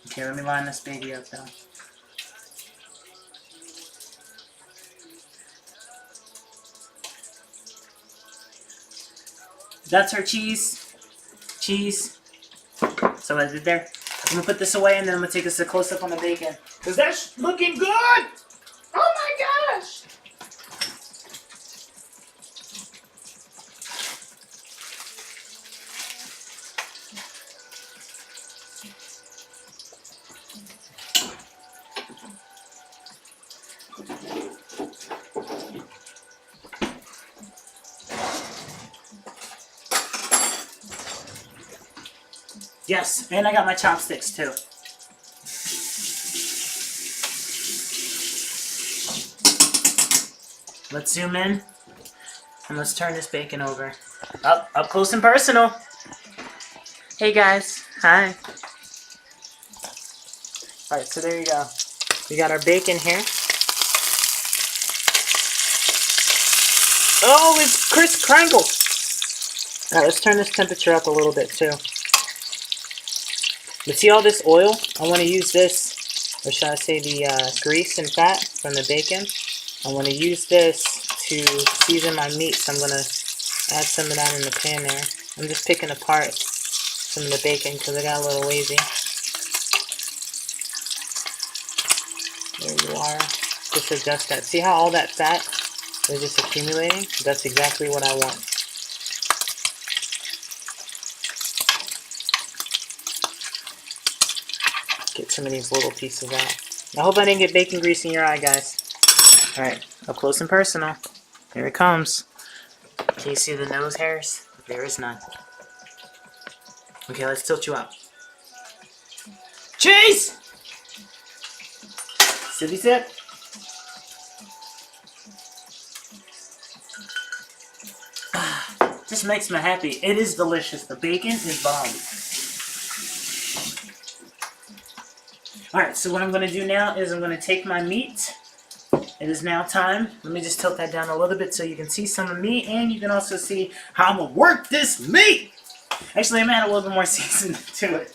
Okay, let me line this baby up though. That's our cheese. Cheese. So what I did there. I'm gonna put this away and then I'm gonna take us a close up on the bacon. Cause that's looking good! Oh my gosh! Yes, and I got my chopsticks too. Let's zoom in and let's turn this bacon over. Up close and personal. Hey guys, hi. Alright, so there you go. We got our bacon here. Oh, it's crisp crangle. Alright, let's turn this temperature up a little bit too. But see all this oil? I want to use this, or should I say the grease and fat from the bacon. I want to use this to season my meat, so I'm going to add some of that in the pan there. I'm just picking apart some of the bacon because I got a little lazy. There you are. Just adjust that. See how all that fat is just accumulating? That's exactly what I want. Get some of these little pieces out. I hope I didn't get bacon grease in your eye, guys. Alright, up close and personal. Here it comes. Can you see the nose hairs? There is none. Okay, let's tilt you up. Cheese! Sippy sip. Just makes me happy. It is delicious. The bacon is bomb. Alright, so what I'm going to do now is I'm going to take my meat. It is now time. Let me just tilt that down a little bit so you can see some of me, and you can also see how I'm going to work this meat. Actually, I'm going to add a little bit more seasoning to it.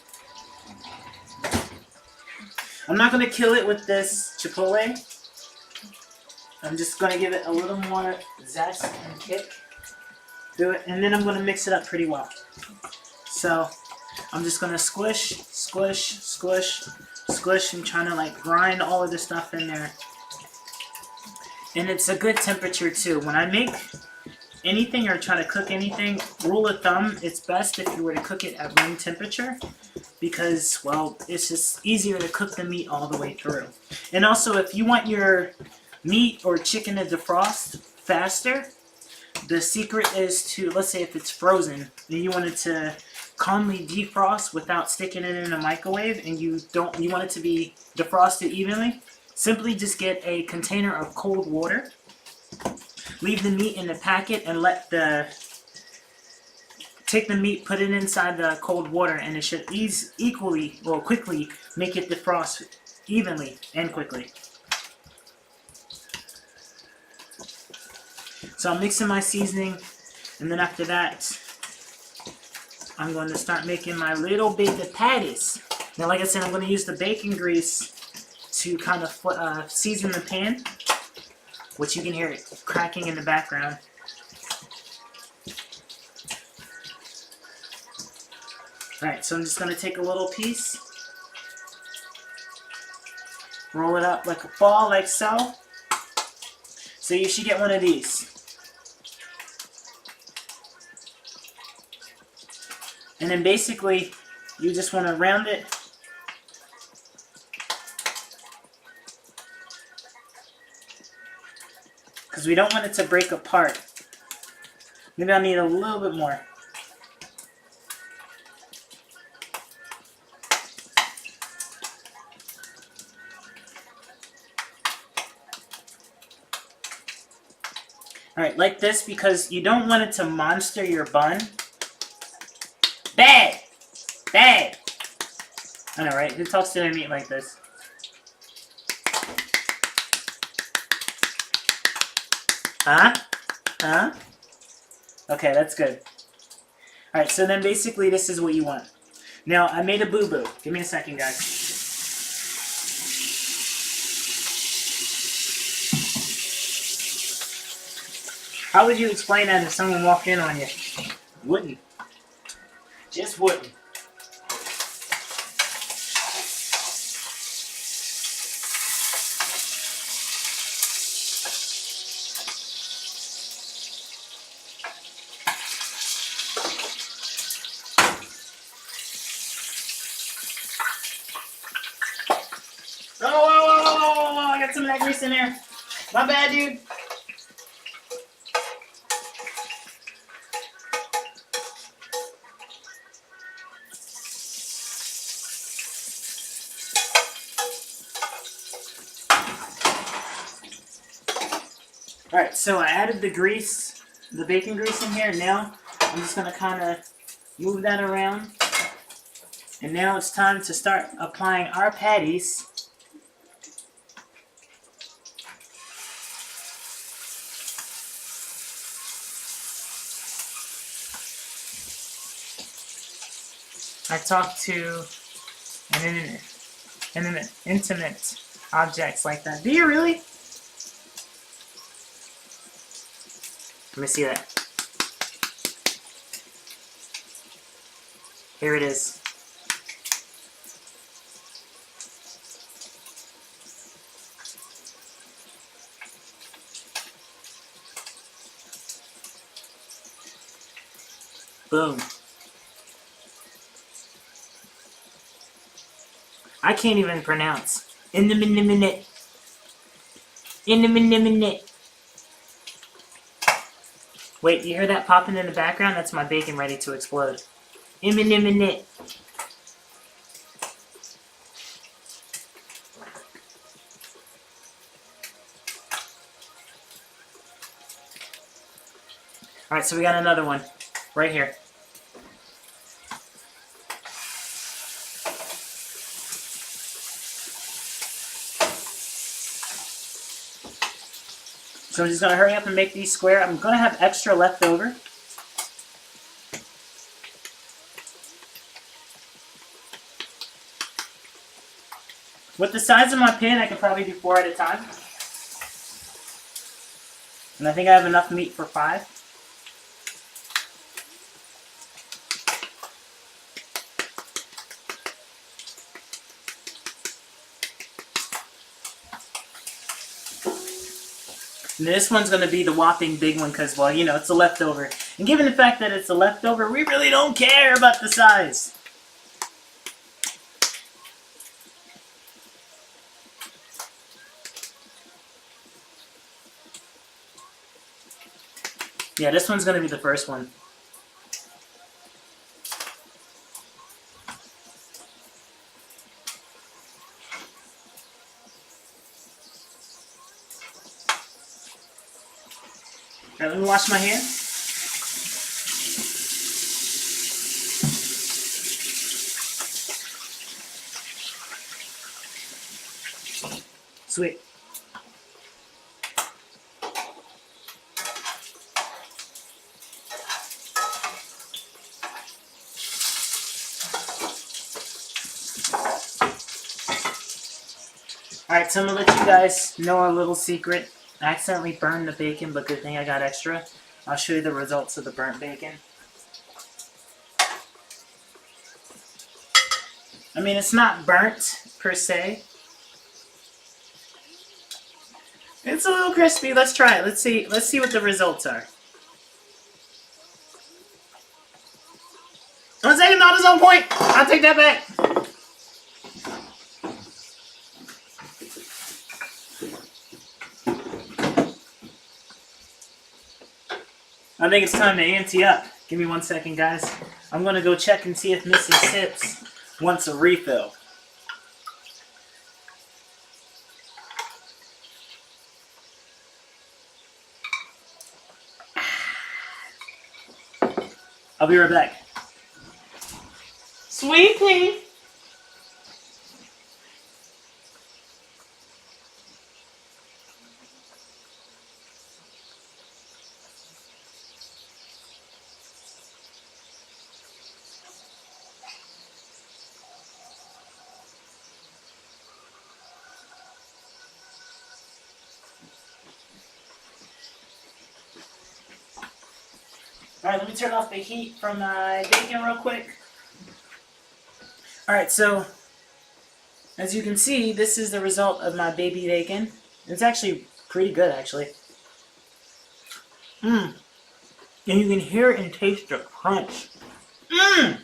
I'm not going to kill it with this chipotle. I'm just going to give it a little more zest and kick to it, and then I'm going to mix it up pretty well. So, I'm just going to squish, squish, squish, squish, and trying to like grind all of the stuff in there. And it's a good temperature too. When I make anything or try to cook anything, rule of thumb, it's best if you were to cook it at room temperature because, well, it's just easier to cook the meat all the way through. And also, if you want your meat or chicken to defrost faster, the secret is to, let's say if it's frozen, and you want it to calmly defrost without sticking it in a microwave, and you want it to be defrosted evenly, simply just get a container of cold water, leave the meat in the packet, and take the meat, put it inside the cold water, and it should quickly make it defrost evenly and quickly. So I'm mixing my seasoning, and then after that, I'm going to start making my little baby patties. Now, like I said, I'm going to use the bacon grease to kind of season the pan, which you can hear it cracking in the background. Alright, so I'm just going to take a little piece, roll it up like a ball, like so. So you should get one of these. And then basically, you just want to round it. Because we don't want it to break apart. Maybe I'll need a little bit more. Alright, like this, because you don't want it to monster your bun. Bad! Bad! I know, right? Who talks to their meat like this? Huh? Huh? Okay, that's good. Alright, so then basically this is what you want. Now, I made a boo-boo. Give me a second, guys. How would you explain that if someone walked in on you? Wouldn't. Just wouldn't. Whoa, I got some of that grease in there. My bad, dude. Alright, so I added the grease, the bacon grease in here. Now, I'm just going to kind of move that around. And now it's time to start applying our patties. I talk to an intimate objects like that. Do you really? Let me see that. Here it is. Boom. I can't even pronounce. In the minute. Wait, you hear that popping in the background? That's my bacon ready to explode. In the minute. Alright, so we got another one. Right here. So I'm just going to hurry up and make these square. I'm going to have extra left over. With the size of my pan, I can probably do 4 at a time. And I think I have enough meat for 5. And this one's going to be the whopping big one because, well, you know, it's a leftover. And given the fact that it's a leftover, we really don't care about the size. Yeah, this one's going to be the first one. Alright, let me wash my hands. Sweet. Alright, so I'm going to let you guys know a little secret. I accidentally burned the bacon, but good thing I got extra. I'll show you the results of the burnt bacon. I mean, it's not burnt, per se. It's a little crispy. Let's try it. Let's see what the results are. 1 second, not is on point. I'll take that back. I think it's time to ante up. Give me 1 second, guys. I'm going to go check and see if Mrs. Sips wants a refill. I'll be right back. Sweet pea. Alright, let me turn off the heat from my bacon real quick. Alright, so as you can see, this is the result of my baby bacon. It's actually pretty good, actually. Mmm. And you can hear and taste the crunch. Mmm.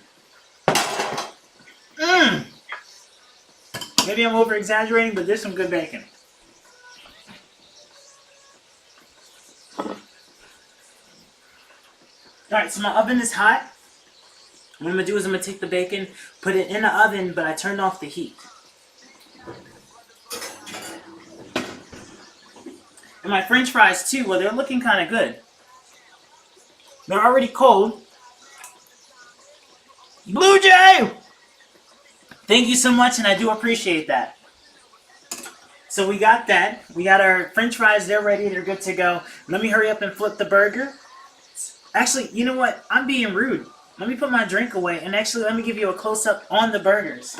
Mmm. Maybe I'm over exaggerating, but there's some good bacon. Alright, so my oven is hot. What I'm going to do is I'm going to take the bacon, put it in the oven, but I turned off the heat. And my french fries too, well, they're looking kind of good. They're already cold. Blue Jay! Thank you so much, and I do appreciate that. So we got that. We got our french fries. They're ready. They're good to go. Let me hurry up and flip the burger. Actually, you know what? I'm being rude. Let me put my drink away, and actually let me give you a close-up on the burgers.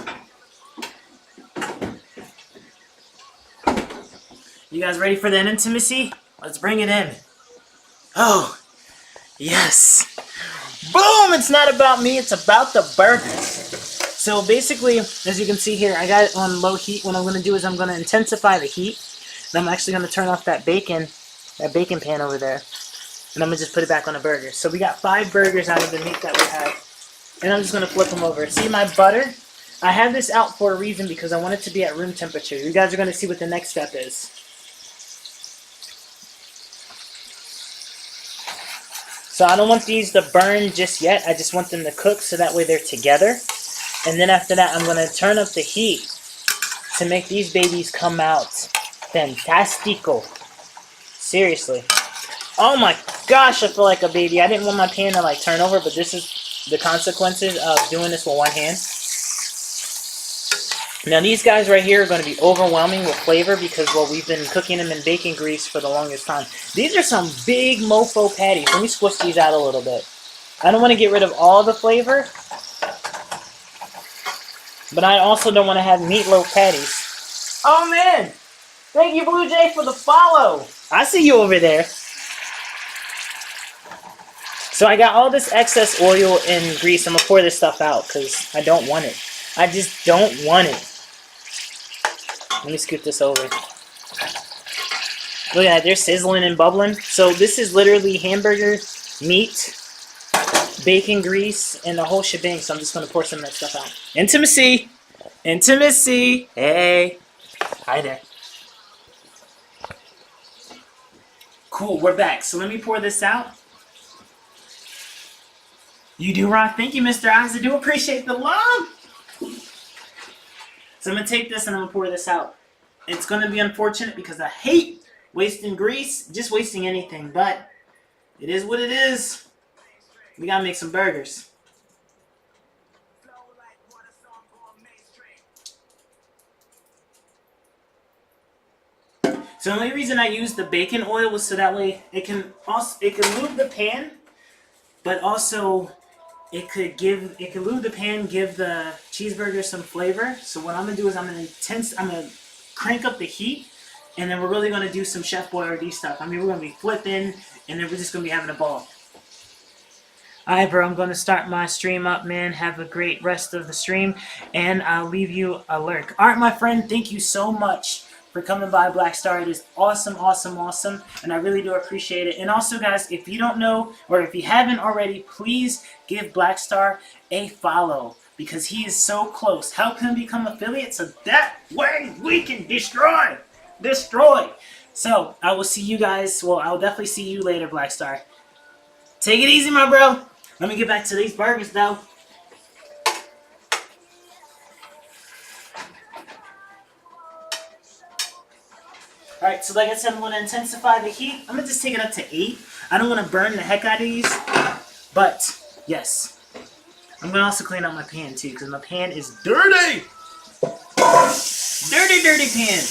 You guys ready for that intimacy? Let's bring it in. Oh, yes. Boom! It's not about me, it's about the burgers. So basically, as you can see here, I got it on low heat. What I'm going to do is I'm going to intensify the heat. And I'm actually going to turn off that bacon pan over there. And I'm going to just put it back on the burger. So we got 5 burgers out of the meat that we have. And I'm just going to flip them over. See my butter? I have this out for a reason because I want it to be at room temperature. You guys are going to see what the next step is. So I don't want these to burn just yet. I just want them to cook so that way they're together. And then after that, I'm going to turn up the heat to make these babies come out fantastico. Seriously. Oh my gosh, I feel like a baby. I didn't want my pan to like turn over, but this is the consequences of doing this with one hand. Now these guys right here are going to be overwhelming with flavor because, well, we've been cooking them in bacon grease for the longest time. These are some big mofo patties. Let me squish these out a little bit. I don't want to get rid of all the flavor, but I also don't want to have meatloaf patties. Oh man! Thank you, Blue Jay, for the follow! I see you over there. So I got all this excess oil and grease. I'm going to pour this stuff out because I don't want it. I just don't want it. Let me scoot this over. Look at that, they're sizzling and bubbling. So this is literally hamburger, meat, bacon grease, and the whole shebang. So I'm just going to pour some of that stuff out. Intimacy! Intimacy! Hey! Hi there. Cool, we're back. So let me pour this out. You do, Ron. Thank you, Mr. Eyes. I do appreciate the love. So I'm going to take this and I'm going to pour this out. It's going to be unfortunate because I hate wasting grease, just wasting anything, but it is what it is. We got to make some burgers. So the only reason I used the bacon oil was so that way it can lube the pan, but also it could lube the pan, give the cheeseburger some flavor. So what I'm gonna do is I'm gonna crank up the heat, and then we're really gonna do some Chef Boyardee stuff. I mean, we're gonna be flipping, and then we're just gonna be having a ball. Alright, bro, I'm gonna start my stream up, man. Have a great rest of the stream, and I'll leave you a lurk. Alright, my friend, thank you so much for coming by, Black Star. It is awesome, awesome, awesome, and I really do appreciate it. And also, guys, if you don't know, or if you haven't already, please give Black Star a follow, because he is so close. Help him become affiliate so that way we can destroy. So, I will see you guys, well, I'll definitely see you later, Black Star. Take it easy, my bro. Let me get back to these burgers, though. Alright, so like I said, I'm going to intensify the heat. I'm going to just take it up to 8. I don't want to burn the heck out of these. But, yes. I'm going to also clean out my pan, too, because my pan is dirty! Dirty, dirty pan!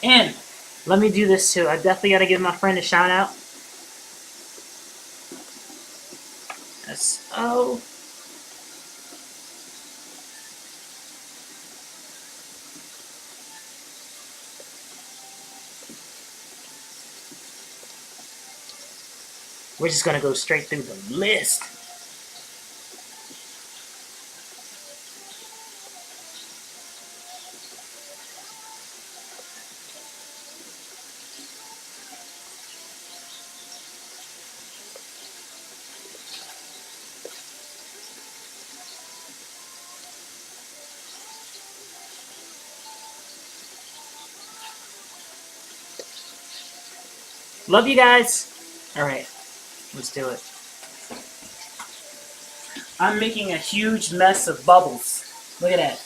And, let me do this, too. I definitely got to give my friend a shout-out. S.O. We're just gonna go straight through the list. Love you guys. All right, let's do it. I'm making a huge mess of bubbles. Look at that.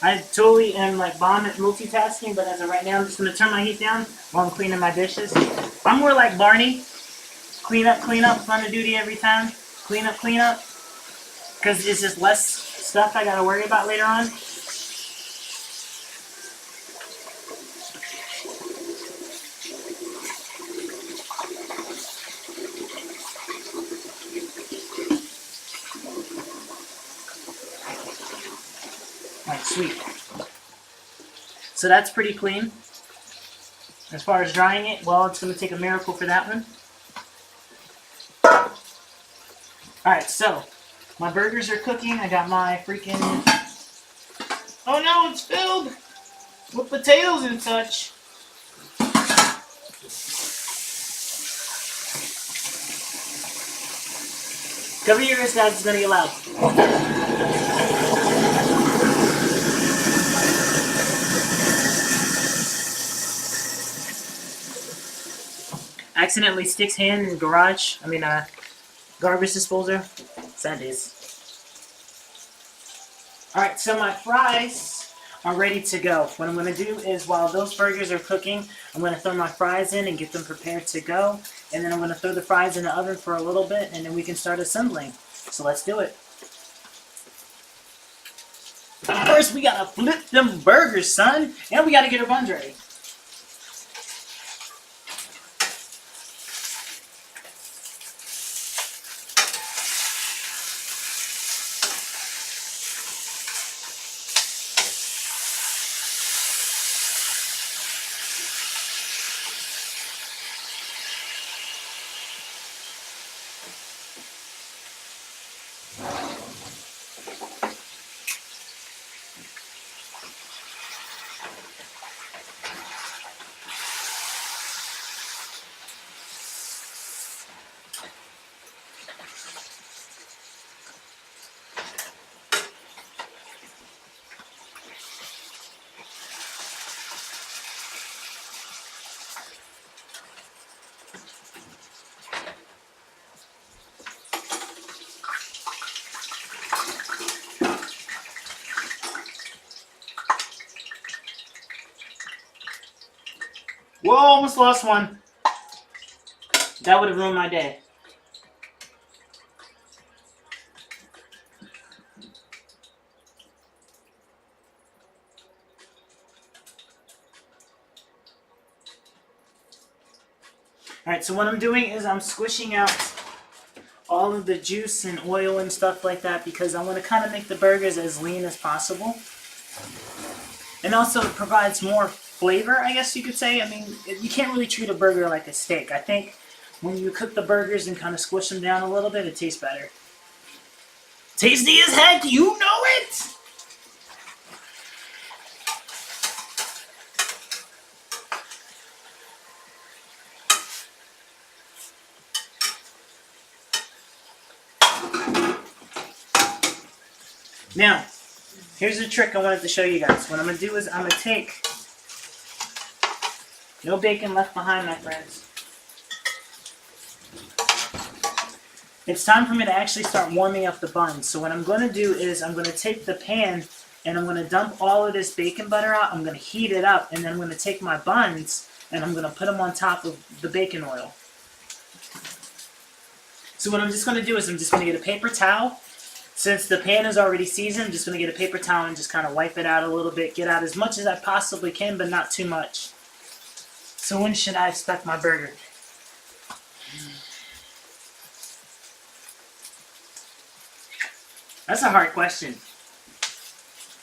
I totally am like bomb at multitasking, but as of right now, I'm just gonna turn my heat down while I'm cleaning my dishes. I'm more like Barney. Clean up, fun of duty every time. Clean up. Because it's just less stuff I gotta worry about later on. Alright, sweet. So that's pretty clean. As far as drying it, well, it's going to take a miracle for that one. Alright, so my burgers are cooking. I got my freaking... Oh no, it's filled with potatoes and such. Cover your ears, guys. It's going to get loud. Accidentally sticks hand in garbage disposer. That is. Alright, so my fries are ready to go. What I'm going to do is while those burgers are cooking, I'm going to throw my fries in and get them prepared to go. And then I'm going to throw the fries in the oven for a little bit and then we can start assembling. So let's do it. First, we got to flip them burgers, son. And we got to get our buns ready. Whoa, almost lost one. That would have ruined my day. Alright, so what I'm doing is I'm squishing out all of the juice and oil and stuff like that because I want to kind of make the burgers as lean as possible. And also it provides more flavor, I guess you could say. I mean, you can't really treat a burger like a steak. I think when you cook the burgers and kind of squish them down a little bit, it tastes better. Tasty as heck, you know it! Now, here's a trick I wanted to show you guys. What I'm going to do is I'm going to take... No bacon left behind, my friends. It's time for me to actually start warming up the buns. So what I'm going to do is I'm going to take the pan and I'm going to dump all of this bacon butter out. I'm going to heat it up and then I'm going to take my buns and I'm going to put them on top of the bacon oil. So what I'm just going to do is I'm just going to get a paper towel. Since the pan is already seasoned, I'm just going to get a paper towel and just kind of wipe it out a little bit. Get out as much as I possibly can, but not too much. So when should I expect my burger? That's a hard question.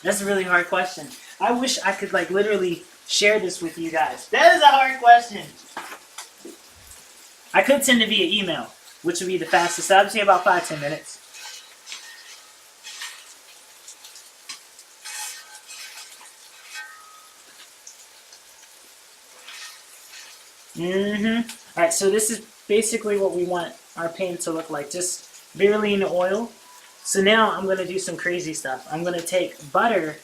That's a really hard question. I wish I could like literally share this with you guys. That is a hard question. I could send it via email, which would be the fastest. I would say about 5-10 minutes. Alright, so this is basically what we want our pan to look like. Just barely in oil. So now I'm going to do some crazy stuff. I'm going to take butter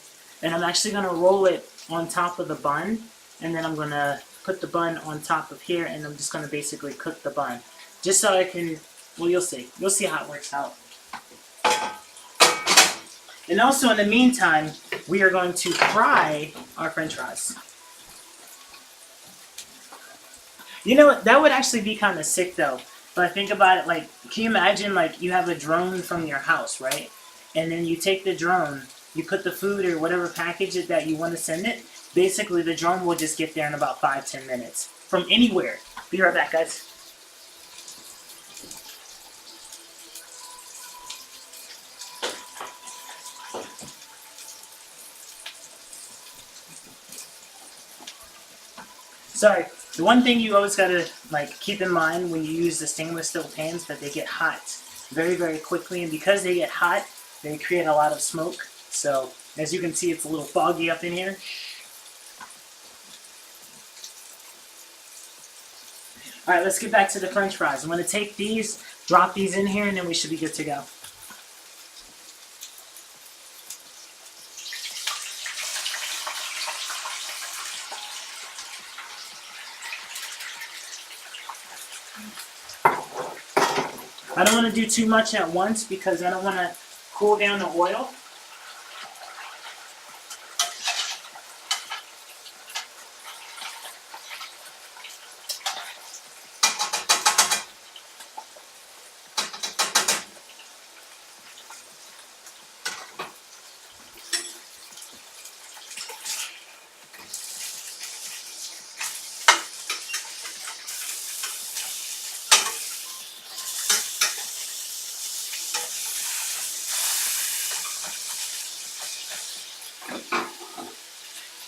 and I'm actually going to roll it on top of the bun. And then I'm going to put the bun on top of here and I'm just going to basically cook the bun. Just so I can, well, you'll see. You'll see how it works out. And also in the meantime, we are going to fry our french fries. You know what? That would actually be kind of sick though. But think about it, like, can you imagine, like, you have a drone from your house, right? And then you take the drone, you put the food or whatever package it that you want to send it. Basically, the drone will just get there in about 5-10 minutes from anywhere. Be right back, guys. Sorry. The one thing you always gotta keep in mind when you use the stainless steel pans that they get hot very, very quickly, and because they get hot, they create a lot of smoke. So as you can see, it's a little foggy up in here. All right, let's get back to the French fries. I'm gonna take these, drop these in here, and then we should be good to go. I don't want to do too much at once because I don't want to cool down the oil.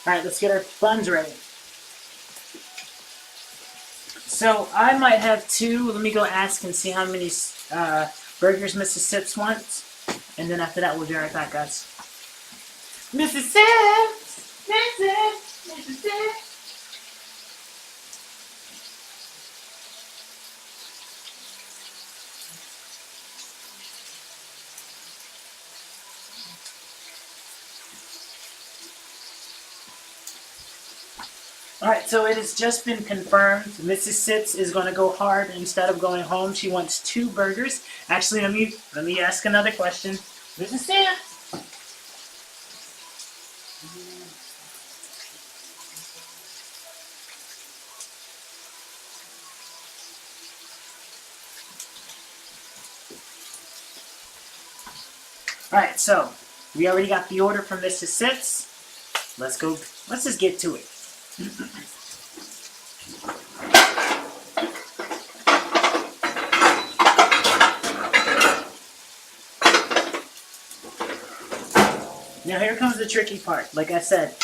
Alright, let's get our buns ready. So, I might have 2. Let me go ask and see how many burgers Mrs. Sips wants. And then after that, we'll be right back, guys. Mrs. Sips! Mrs. Sips! Alright, so it has just been confirmed. Mrs. Sips is going to go hard instead of going home. She wants 2 burgers. Actually, let me ask another question. Mrs. Sips! Alright, so we already got the order from Mrs. Sips. Let's just get to it. Now here comes the tricky part. Like I said,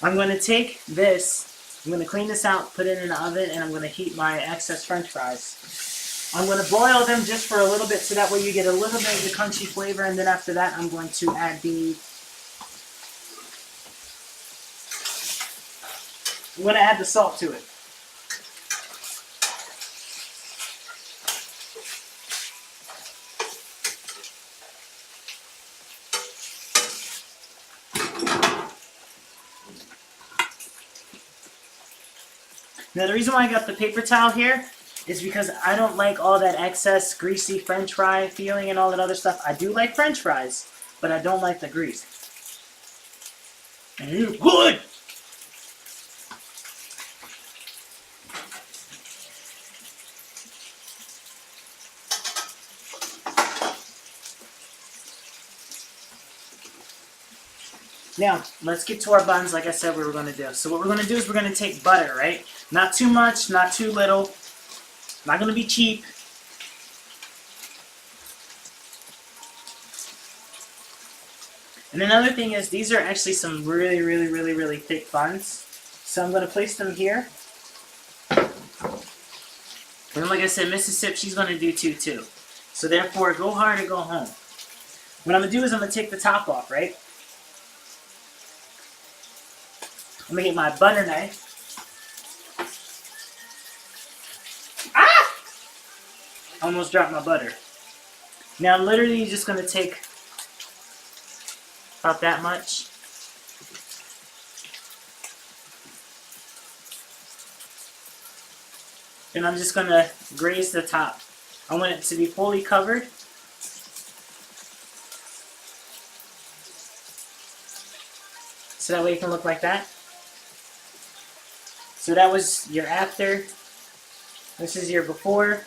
I'm going to take this, I'm going to clean this out, put it in the oven, and I'm going to heat my excess French fries. I'm going to broil them just for a little bit so that way you get a little bit of the crunchy flavor, and then after that I'm going to add the salt to it. Now the reason why I got the paper towel here is because I don't like all that excess greasy French fry feeling and all that other stuff. I do like French fries, but I don't like the grease. And it's good! Now, let's get to our buns like I said we were going to do. So what we're going to do is we're going to take butter, right? Not too much, not too little. Not going to be cheap. And another thing is these are actually some really, really, really, really thick buns. So I'm going to place them here. And like I said, Mississippi, she's going to do two too. So therefore, go hard or go home. What I'm going to do is I'm going to take the top off, right? I'm going to get my butter knife. Ah! Almost dropped my butter. Now I'm literally just going to take about that much. And I'm just going to graze the top. I want it to be fully covered. So that way it can look like that. So that was your after. This is your before.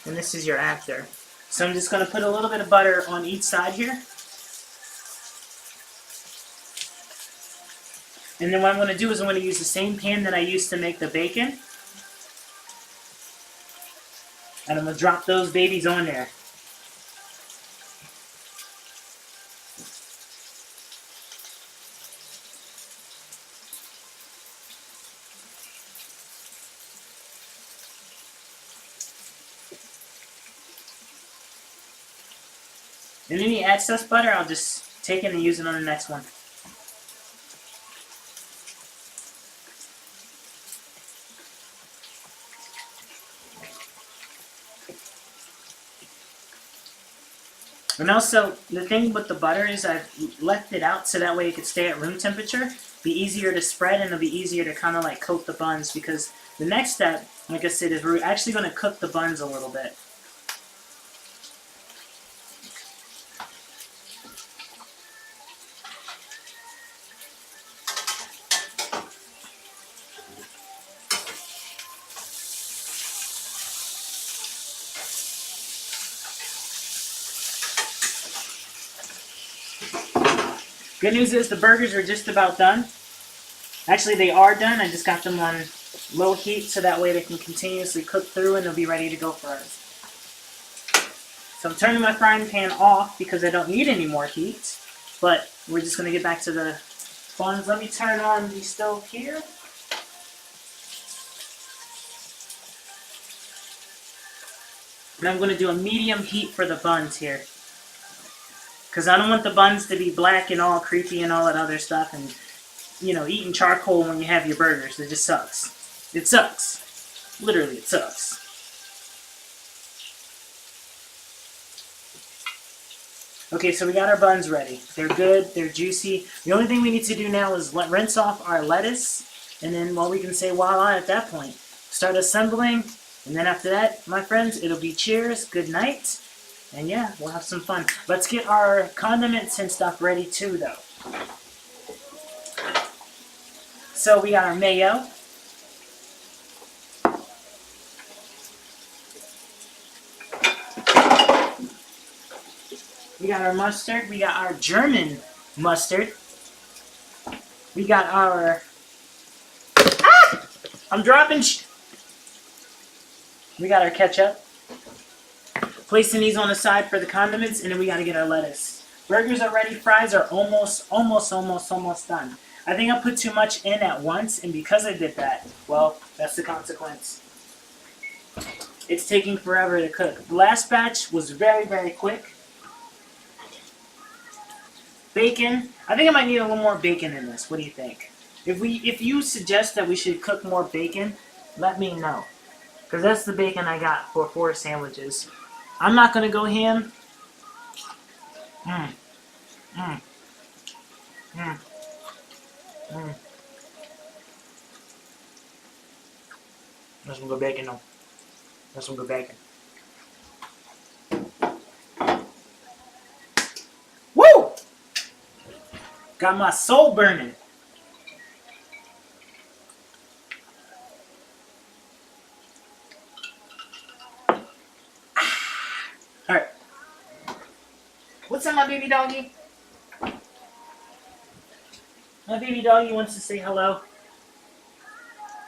And this is your after. So I'm just going to put a little bit of butter on each side here. And then what I'm going to do is I'm going to use the same pan that I used to make the bacon. And I'm going to drop those babies on there. And any excess butter, I'll just take it and use it on the next one. And also, the thing with the butter is I've left it out so that way it could stay at room temperature. Be easier to spread and it'll be easier to kind of like coat the buns, because the next step, like I said, is we're actually going to cook the buns a little bit. Good news is the burgers are just about done. Actually, they are done. I just got them on low heat so that way they can continuously cook through and they'll be ready to go for us. So I'm turning my frying pan off because I don't need any more heat. But we're just going to get back to the buns. Let me turn on the stove here. And I'm going to do a medium heat for the buns here. Because I don't want the buns to be black and all creepy and all that other stuff. And, you know, eating charcoal when you have your burgers. It just sucks. It sucks. Literally, it sucks. Okay, so we got our buns ready. They're good. They're juicy. The only thing we need to do now is rinse off our lettuce. And then, well, we can say voila at that point. Start assembling. And then after that, my friends, it'll be cheers, good night. And yeah, we'll have some fun. Let's get our condiments and stuff ready too, though. So we got our mayo. We got our mustard. We got our German mustard. We got our... Ah! I'm dropping... We got our ketchup. Placing these on the side for the condiments, and then we got to get our lettuce. Burgers are ready. Fries are almost done. I think I put too much in at once, and because I did that, well, that's the consequence. It's taking forever to cook. The last batch was very, very quick. Bacon. I think I might need a little more bacon in this. What do you think? If you suggest that we should cook more bacon, let me know. Because that's the bacon I got for 4 sandwiches. I'm not going to go ham. I'm just going to go bacon though. That's some good bacon. Woo! Got my soul burning. Alright. What's up, my baby doggy? My baby doggy wants to say hello.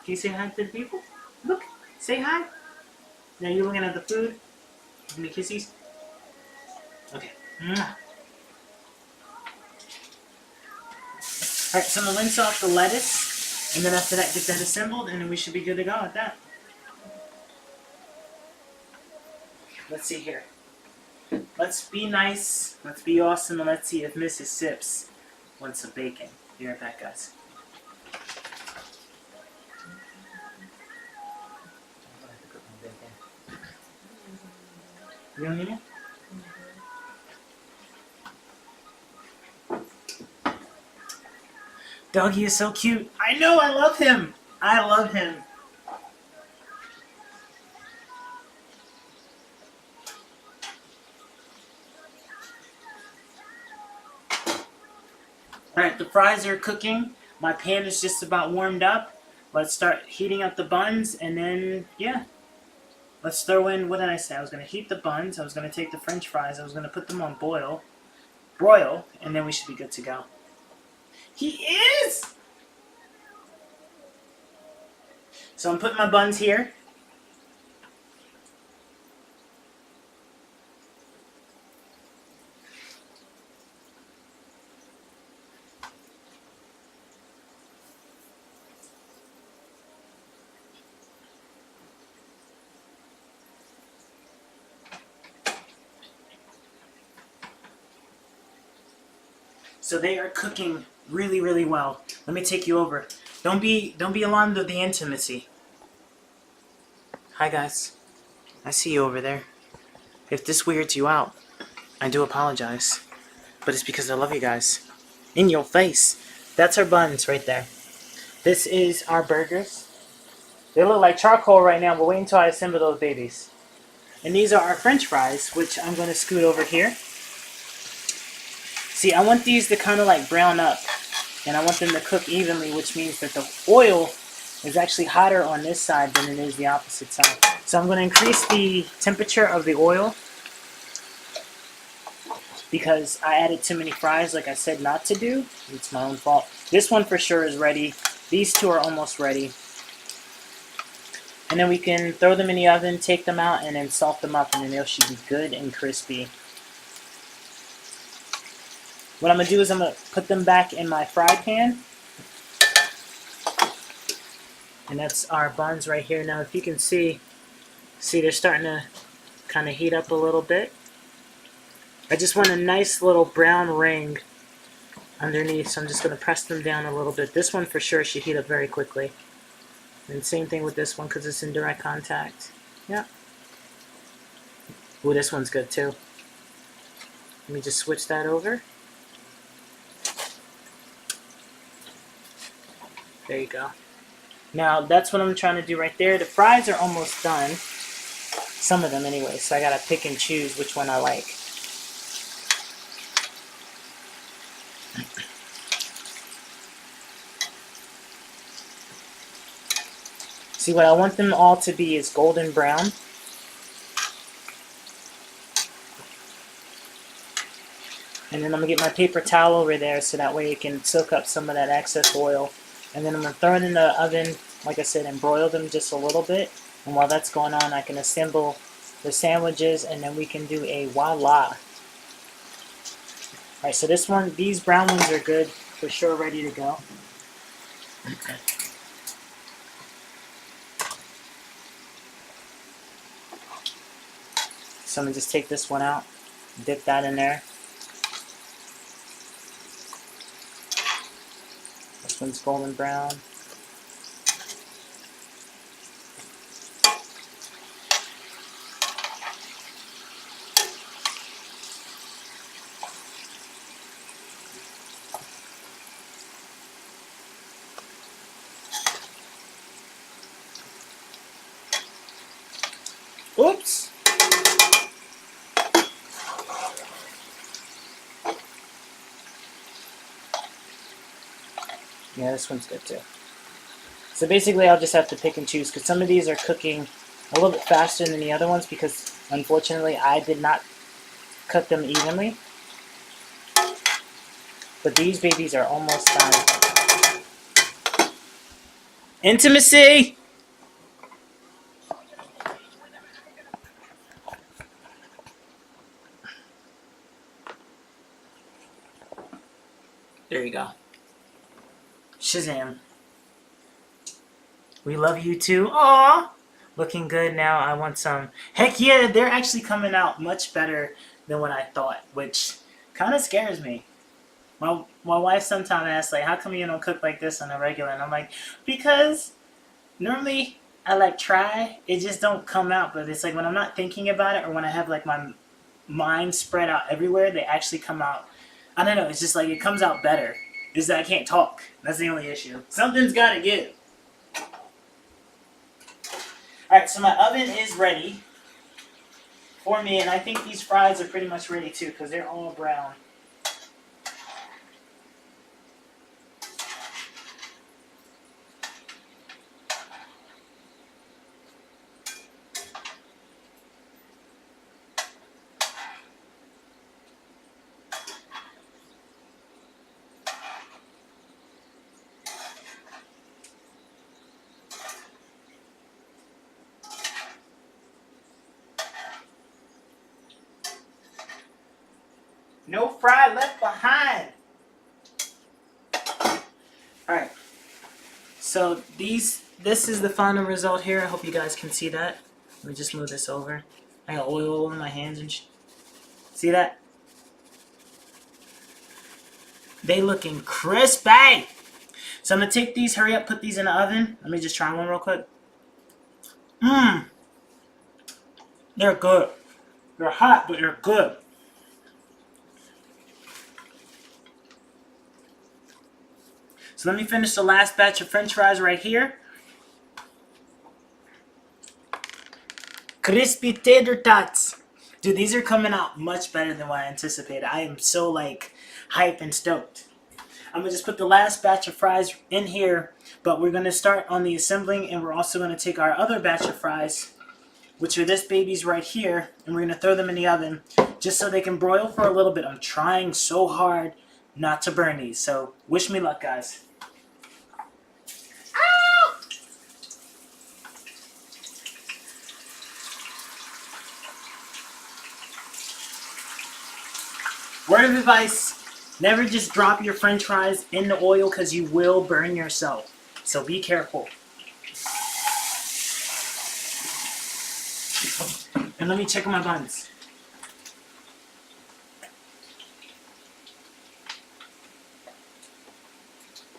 Can you say hi to the people? Look, say hi. Now you're looking at the food. Give me kissies. Okay. Alright, so I'm going to rinse off the lettuce. And then after that, get that assembled. And then we should be good to go at that. let's see here. Let's be nice. Let's be awesome. And let's see if Mrs. Sips wants some bacon. Be right back, guys. You don't need it? Doggy is so cute. I know, I love him. I love him. Alright, the fries are cooking. My pan is just about warmed up. Let's start heating up the buns and then, yeah. Let's throw in, what did I say? I was going to heat the buns. I was going to take the french fries. I was going to put them on broil, and then we should be good to go. He is! So I'm putting my buns here. So they are cooking really, really well. Let me take you over. Don't be alarmed of the intimacy. Hi guys. I see you over there. If this weirds you out, I do apologize. But it's because I love you guys. In your face. That's our buns right there. This is our burgers. They look like charcoal right now, but wait until I assemble those babies. And these are our french fries, which I'm going to scoot over here. See, I want these to kind of like brown up. And I want them to cook evenly, which means that the oil is actually hotter on this side than it is the opposite side. So I'm going to increase the temperature of the oil because I added too many fries like I said not to do. It's my own fault. This one for sure is ready. These two are almost ready. And then we can throw them in the oven, take them out, and then salt them up, and then they should be good and crispy. What I'm going to do is I'm going to put them back in my fry pan. And that's our buns right here. Now if you can see they're starting to kind of heat up a little bit. I just want a nice little brown ring underneath, so I'm just going to press them down a little bit. This one for sure should heat up very quickly. And same thing with this one because it's in direct contact. Yeah. Ooh, this one's good too. Let me just switch that over. There you go. Now, that's what I'm trying to do right there. The fries are almost done. Some of them anyway, so I gotta pick and choose which one I like. See, what I want them all to be is golden brown. And then I'm gonna get my paper towel over there so that way it can soak up some of that excess oil. And then I'm going to throw it in the oven, like I said, and broil them just a little bit. And while that's going on, I can assemble the sandwiches, and then we can do a voila. Alright, so these brown ones are good, for sure, ready to go. Okay. So I'm going to just take this one out, dip that in there. This one's golden brown. Oops! Yeah, this one's good too. So basically I'll just have to pick and choose because some of these are cooking a little bit faster than the other ones because unfortunately I did not cut them evenly. But these babies are almost done. Intimacy! There you go. Shazam. We love you too. Aww! Looking good now. I want some. Heck yeah, they're actually coming out much better than what I thought, which kind of scares me. My wife sometimes asks like, "How come you don't cook like this on a regular?" And I'm like, "Because normally I like try, it just don't come out. But it's like when I'm not thinking about it or when I have like my mind spread out everywhere, they actually come out. I don't know. It's just like it comes out better. Is that I can't talk. That's the only issue. Something's got to give. All right, so my oven is ready for me, and I think these fries are pretty much ready too because they're all brown. No fry left behind. All right. So this is the final result here. I hope you guys can see that. Let me just move this over. I got oil in my hands and see that? They looking crispy. So I'm gonna take these. Hurry up, put these in the oven. Let me just try one real quick. Mmm. They're good. They're hot, but they're good. So let me finish the last batch of French fries right here. Crispy tater tots. Dude, these are coming out much better than what I anticipated. I am so like hyped and stoked. I'm gonna just put the last batch of fries in here, but we're gonna start on the assembling, and we're also gonna take our other batch of fries, which are this babies right here, and we're gonna throw them in the oven just so they can broil for a little bit. I'm trying so hard not to burn these, so wish me luck, guys. Word of advice, never just drop your French fries in the oil because you will burn yourself. So be careful. And let me check my buns.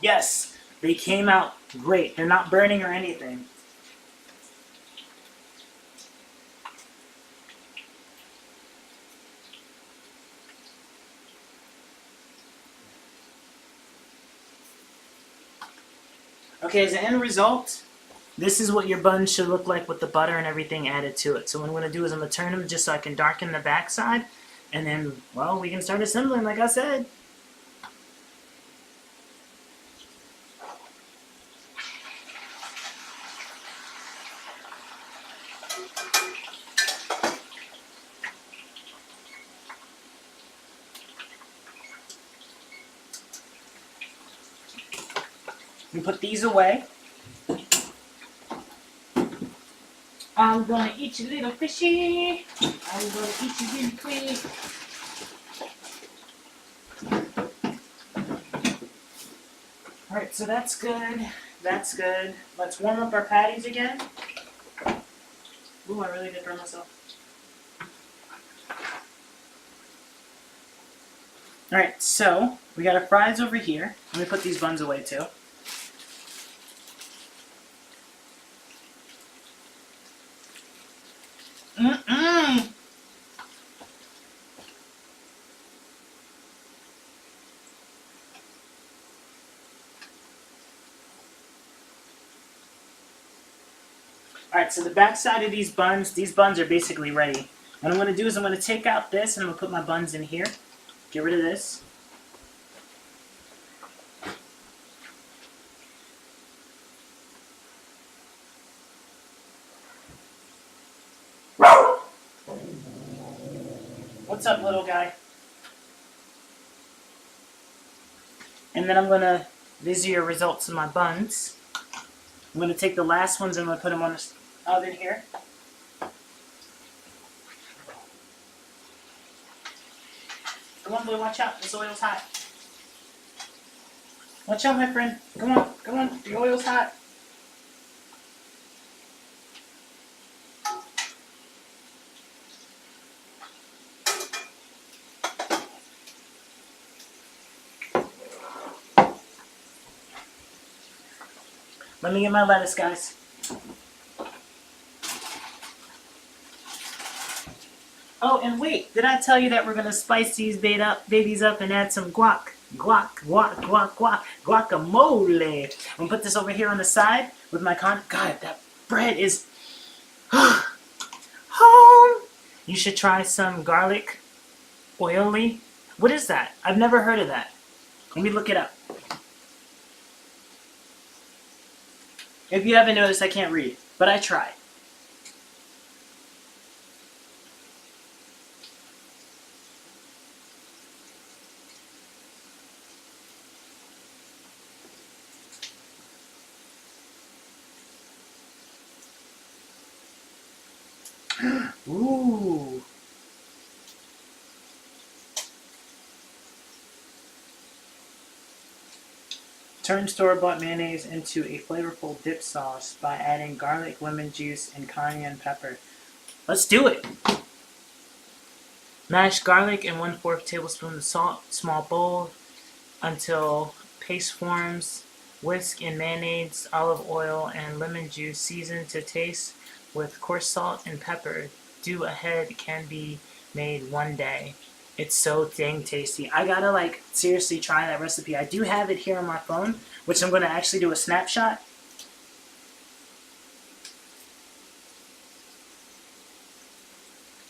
Yes, they came out great. They're not burning or anything. Okay, as an end result, this is what your buns should look like with the butter and everything added to it. So what I'm going to do is I'm going to turn them just so I can darken the backside. And then, well, we can start assembling like I said. We put these away. I'm gonna eat you little fishy. I'm gonna eat you really quick. Alright, so that's good. That's good. Let's warm up our patties again. Ooh, I really did burn myself. Alright, so we got our fries over here. Let me put these buns away too. Mm-mm! Alright, so the back side of these buns are basically ready. What I'm going to do is I'm going to take out this and I'm going to put my buns in here. Get rid of this. What's up, little guy? And then I'm going to, these are your results of my buns. I'm going to take the last ones and I'm going to put them on the oven here. Come on, boy, watch out. This oil's hot. Watch out, my friend. Come on, the oil's hot. Let me get my lettuce, guys. Oh, and wait, did I tell you that we're gonna spice these babies up and add some guac? Guacamole. I'm gonna put this over here on the side with my God, that bread is home. You should try some garlic oily. What is that? I've never heard of that. Let me look it up. If you haven't noticed, I can't read, but I tried. Ooh. Turn store-bought mayonnaise into a flavorful dip sauce by adding garlic, lemon juice, and cayenne pepper. Let's do it! Mash garlic and 1/4 tablespoon of salt, small bowl, until paste forms. Whisk in mayonnaise, olive oil, and lemon juice. Season to taste with coarse salt and pepper. Do ahead can be made one day. It's so dang tasty. I gotta seriously try that recipe. I do have it here on my phone, which I'm gonna actually do a snapshot.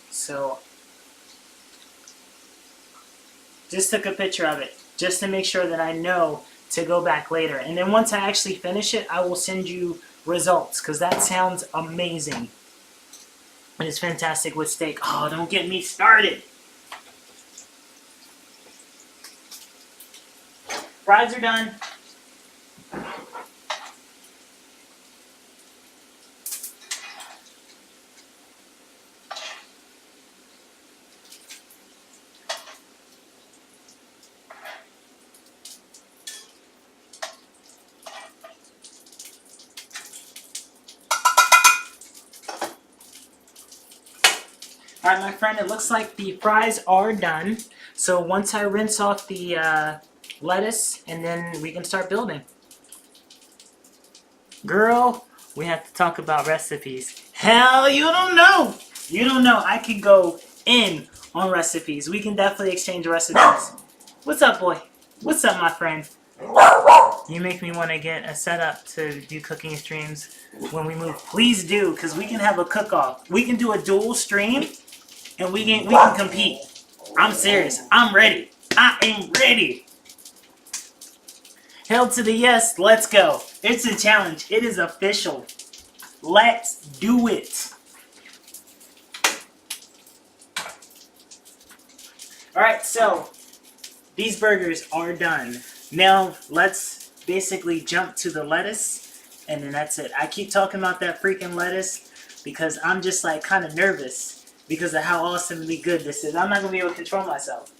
So, just took a picture of it, just to make sure that I know to go back later. And then once I actually finish it, I will send you results, because that sounds amazing. And it's fantastic with steak. Oh, don't get me started. Fries are done. Alright, my friend, it looks like the fries are done. So once I rinse off the lettuce, and then we can start building. Girl, we have to talk about recipes. Hell, you don't know! You don't know. I could go in on recipes. We can definitely exchange recipes. What's up, boy? What's up, my friend? You make me want to get a setup to do cooking streams when we move. Please do, because we can have a cook-off. We can do a dual stream, and we can compete. I'm serious. I'm ready. I am ready. Hell to the yes. Let's go. It's a challenge. It is official. Let's do it. Alright, so these burgers are done. Now let's basically jump to the lettuce, and then that's it. I keep talking about that freaking lettuce because I'm just kind of nervous because of how awesomely good this is. I'm not going to be able to control myself.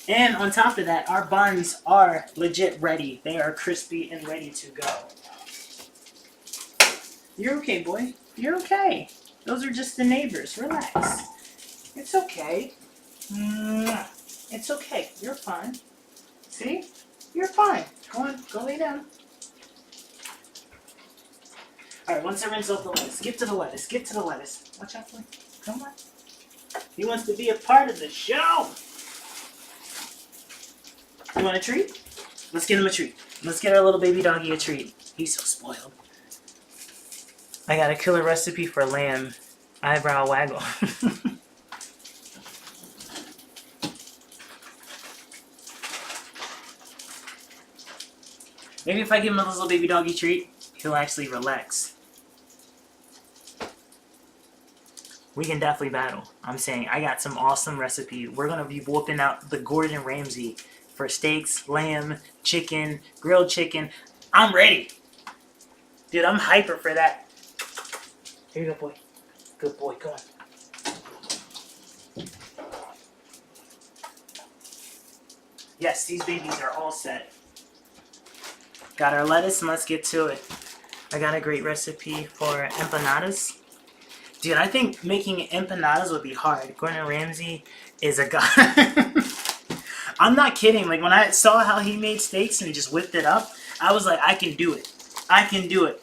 And on top of that, our buns are legit ready. They are crispy and ready to go. You're okay, boy. You're okay. Those are just the neighbors. Relax. It's okay. It's okay. You're fine. See? You're fine. Go on. Go lay down. Alright, once I rinse off the lettuce, get to the lettuce. Get to the lettuce. Watch out, boy. Come on. He wants to be a part of the show. You want a treat? Let's get him a treat. Let's get our little baby doggy a treat. He's so spoiled. I got a killer recipe for lamb. Eyebrow waggle. Maybe if I give him a little baby doggy treat, he'll actually relax. We can definitely battle. I'm saying I got some awesome recipe. We're going to be whooping out the Gordon Ramsay for steaks, lamb, chicken, grilled chicken. I'm ready. Dude, I'm hyper for that. Here you go, boy. Good boy. Come on. Yes, these babies are all set. Got our lettuce, and let's get to it. I got a great recipe for empanadas. Dude, I think making empanadas would be hard. Gordon Ramsay is a god. I'm not kidding. Like, when I saw how he made steaks and he just whipped it up, I was like, I can do it. I can do it.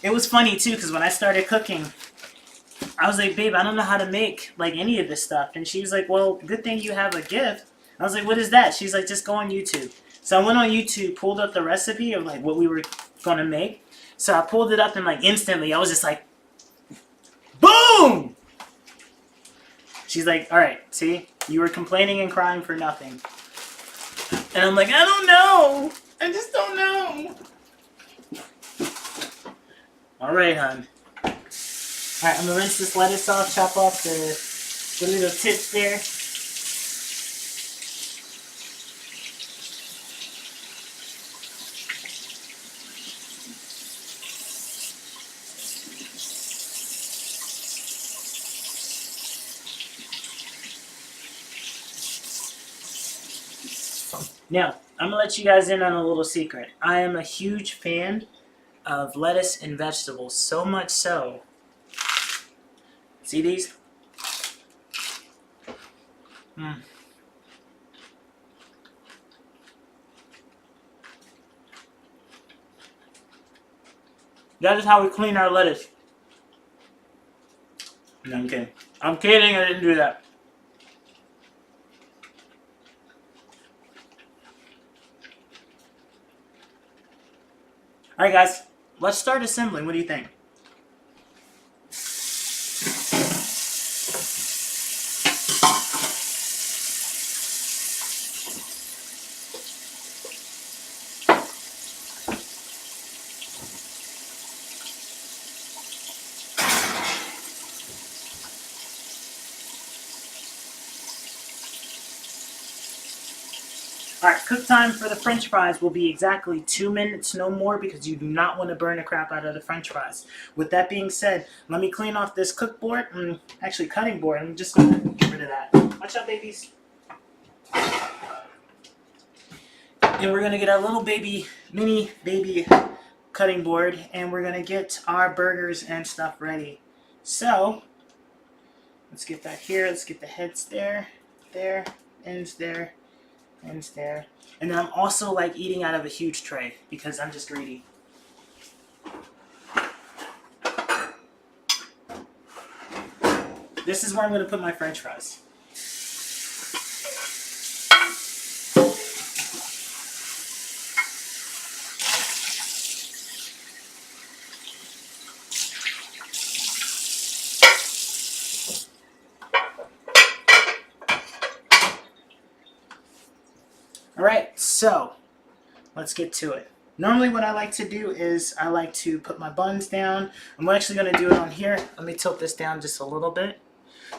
It was funny, too, because when I started cooking, I was like, babe, I don't know how to make, like, any of this stuff. And she was like, well, good thing you have a gift. I was like, what is that? She's like, just go on YouTube. So I went on YouTube, pulled up the recipe of, like, what we were going to make. So I pulled it up and, like, instantly, I was just like, boom! She's like, all right, see? You were complaining and crying for nothing. And I'm like, I don't know. I just don't know. All right, hon. All right, I'm going to rinse this lettuce off, chop off the little tips there. Now, I'm going to let you guys in on a little secret. I am a huge fan of lettuce and vegetables, so much so. See these? That is how we clean our lettuce. No, I'm kidding. I'm kidding, I didn't do that. Alright guys, let's start assembling. What do you think? Alright, cook time for the french fries will be exactly 2 minutes, no more, because you do not want to burn the crap out of the french fries. With that being said, let me clean off this cook board, actually cutting board. I'm just going to get rid of that. Watch out, babies. And we're going to get our little mini baby cutting board, and we're going to get our burgers and stuff ready. So, let's get that here. Let's get the heads there, ends there. Ends there. And then I'm also like eating out of a huge tray because I'm just greedy. This is where I'm going to put my french fries. Alright, so let's get to it. Normally what I like to do is I like to put my buns down. I'm actually going to do it on here. Let me tilt this down just a little bit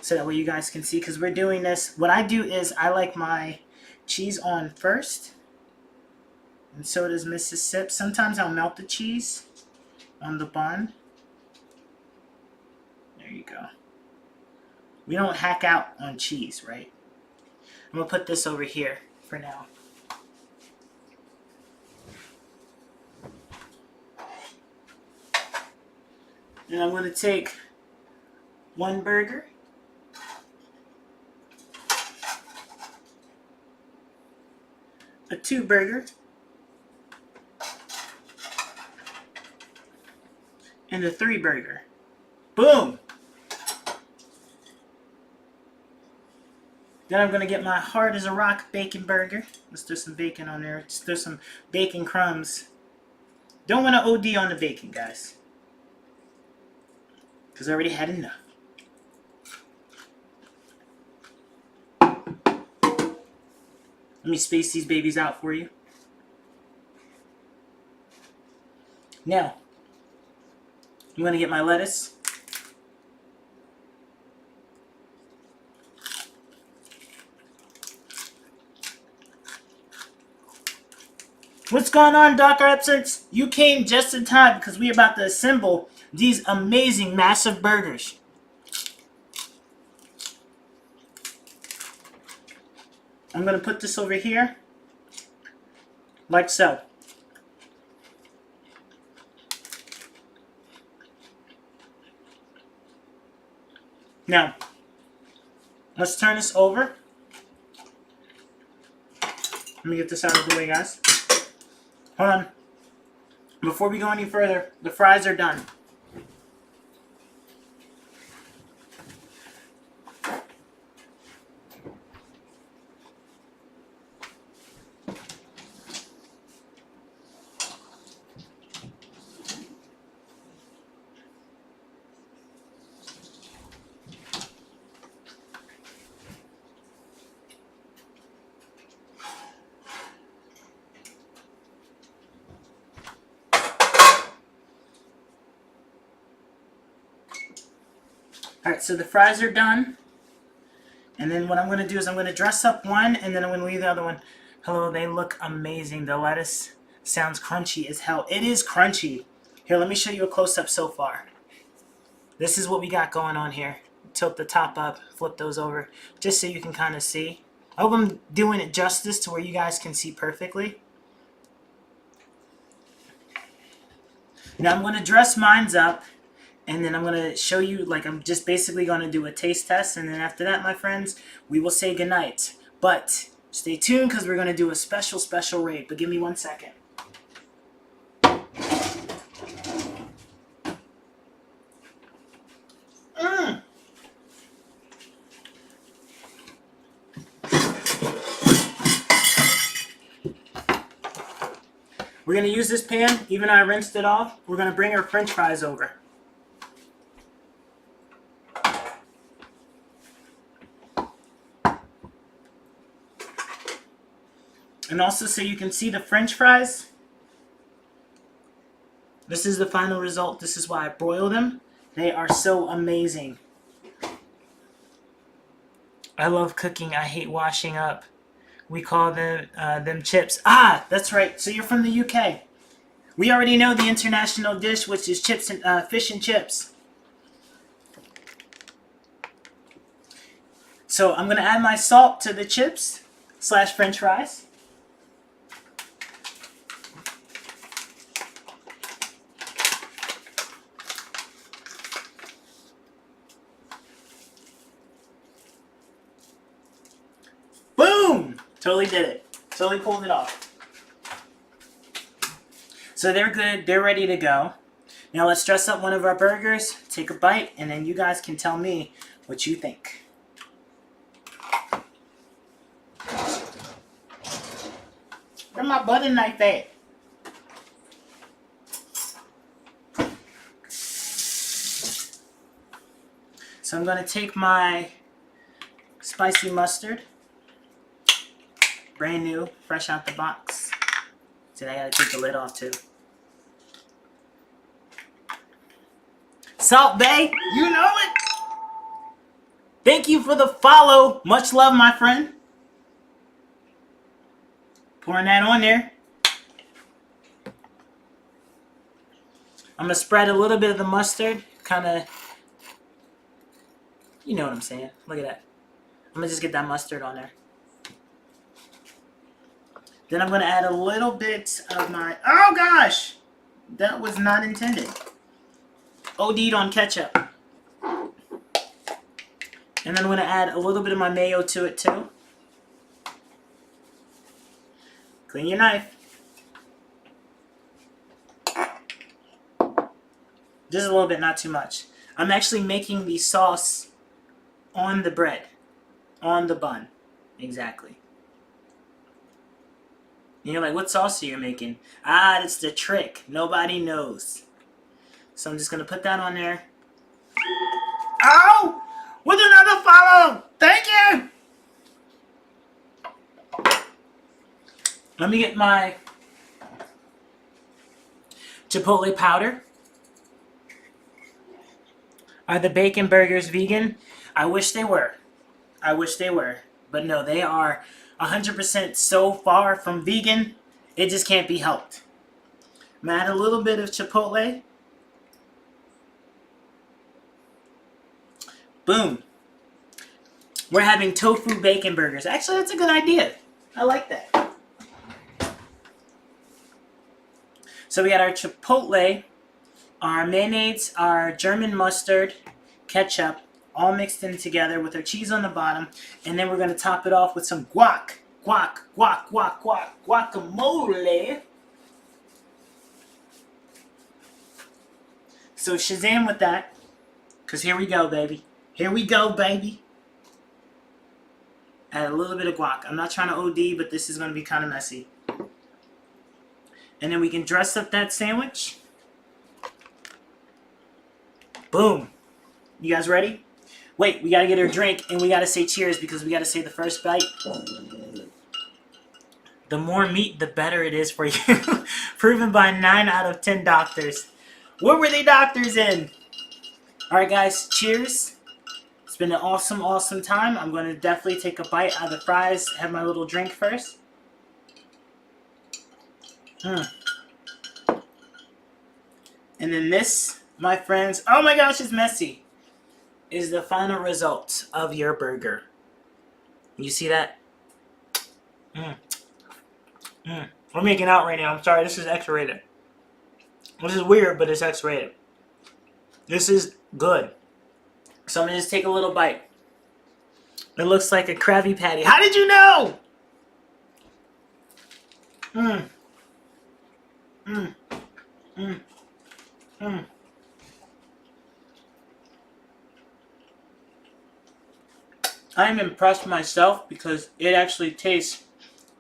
so that way you guys can see, because we're doing this. What I do is I like my cheese on first, and so does Mrs. Sip. Sometimes I'll melt the cheese on the bun. There you go. We don't hack out on cheese, right? I'm going to put this over here for now. And I'm going to take one burger, a 2 burger, and a 3 burger. Boom! Then I'm going to get my hard as a rock bacon burger. Let's throw some bacon on there. Let's throw some bacon crumbs. Don't want to OD on the bacon, guys, because I already had enough. Let me space these babies out for you. Now, I'm going to get my lettuce. What's going on, Dr. Absence? You came just in time because we're about to assemble these amazing, massive burgers. I'm going to put this over here, like so. Now, let's turn this over. Let me get this out of the way, guys. Hold on. Before we go any further, the fries are done. Alright, so the fries are done. And then what I'm going to do is I'm going to dress up one, and then I'm going to leave the other one. Hello, they look amazing. The lettuce sounds crunchy as hell. It is crunchy. Here, let me show you a close-up so far. This is what we got going on here. Tilt the top up, flip those over, just so you can kind of see. I hope I'm doing it justice to where you guys can see perfectly. Now I'm going to dress mines up. And then I'm going to show you, like, I'm just basically going to do a taste test. And then after that, my friends, we will say goodnight. But stay tuned because we're going to do a special, special raid. But give me 1 second. We're going to use this pan. Even though I rinsed it off, we're going to bring our french fries over. And also, so you can see the french fries, this is the final result. This is why I broil them. They are so amazing. I love cooking. I hate washing up. We call them chips. Ah, that's right. So you're from the UK. We already know the international dish, which is chips and fish and chips. So I'm going to add my salt to the chips / french fries. Boom! Totally did it. Totally pulled it off. So they're good. They're ready to go. Now let's dress up one of our burgers, take a bite, and then you guys can tell me what you think. Where's my butter knife at? So I'm going to take my spicy mustard. Brand new, fresh out the box. So I gotta take the lid off too. Salt Bae, you know it! Thank you for the follow. Much love, my friend. Pouring that on there. I'm gonna spread a little bit of the mustard. Kinda, you know what I'm saying. Look at that. I'm gonna just get that mustard on there. Then I'm going to add a little bit of my... Oh, gosh! That was not intended. OD'd on ketchup. And then I'm going to add a little bit of my mayo to it, too. Clean your knife. Just a little bit, not too much. I'm actually making the sauce on the bread. On the bun. Exactly. And you're like, what sauce are you making? Ah, that's the trick. Nobody knows. So I'm just going to put that on there. Oh! With another follow! Thank you! Let me get my chipotle powder. Are the bacon burgers vegan? I wish they were. I wish they were. But no, they are 100% so far from vegan, it just can't be helped. I'm gonna add a little bit of chipotle. Boom. We're having tofu bacon burgers. Actually, that's a good idea. I like that. So we got our chipotle, our mayonnaise, our German mustard, ketchup, all mixed in together with our cheese on the bottom, and then we're going to top it off with some guac. guacamole. So Shazam with that, because here we go, baby. Here we go, baby. Add a little bit of guac. I'm not trying to OD, but this is going to be kind of messy. And then we can dress up that sandwich. Boom. You guys ready? Wait, we got to get our drink, and we got to say cheers because we got to say the first bite. The more meat, the better it is for you. Proven by 9 out of 10 doctors. What were they doctors in? Alright guys, cheers. It's been an awesome, awesome time. I'm going to definitely take a bite out of the fries. Have my little drink first. And then this, my friends, oh my gosh, it's messy, is the final result of your burger. You see that? We're making out right now. I'm sorry, this is X-rated. This is weird, but it's X-rated. This is good. So I'm going to just take a little bite. It looks like a Krabby Patty. How did you know? I am impressed myself because it actually tastes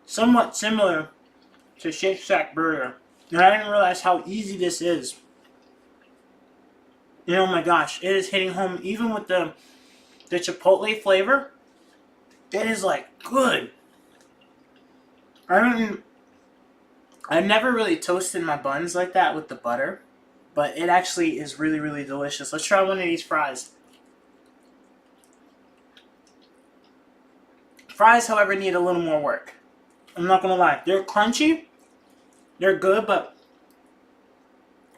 somewhat similar to Shake Shack burger. And I didn't realize how easy this is. And oh my gosh, it is hitting home even with the chipotle flavor. It is like good. I've never really toasted my buns like that with the butter, but it actually is really, really delicious. Let's try one of these fries. Fries, however, need a little more work. I'm not gonna lie. They're crunchy. They're good, but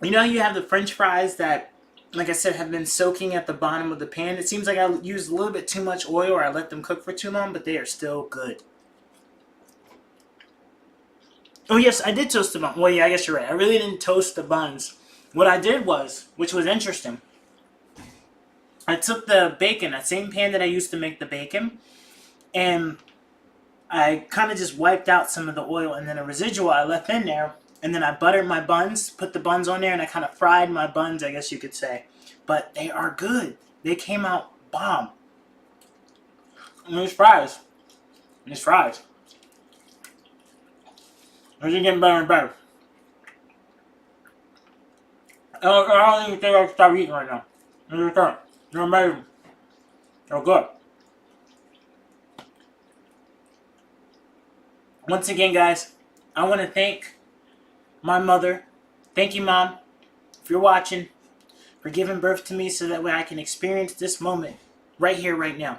you know you have the French fries that, like I said, have been soaking at the bottom of the pan. It seems like I used a little bit too much oil or I let them cook for too long, but they are still good. Oh yes, I did toast the bun. Well, yeah, I guess you're right. I really didn't toast the buns. What I did was, which was interesting, I took the bacon, that same pan that I used to make the bacon, and I kind of just wiped out some of the oil, and then a residual I left in there, and then I buttered my buns, put the buns on there, and I kind of fried my buns, I guess you could say. But they are good. They came out bomb. And these fries. These fries. They're just getting better and better. I don't even think I can stop eating right now. They're amazing. They're good. Once again, guys, I want to thank my mother. Thank you, Mom, if you're watching, for giving birth to me so that way I can experience this moment right here, right now.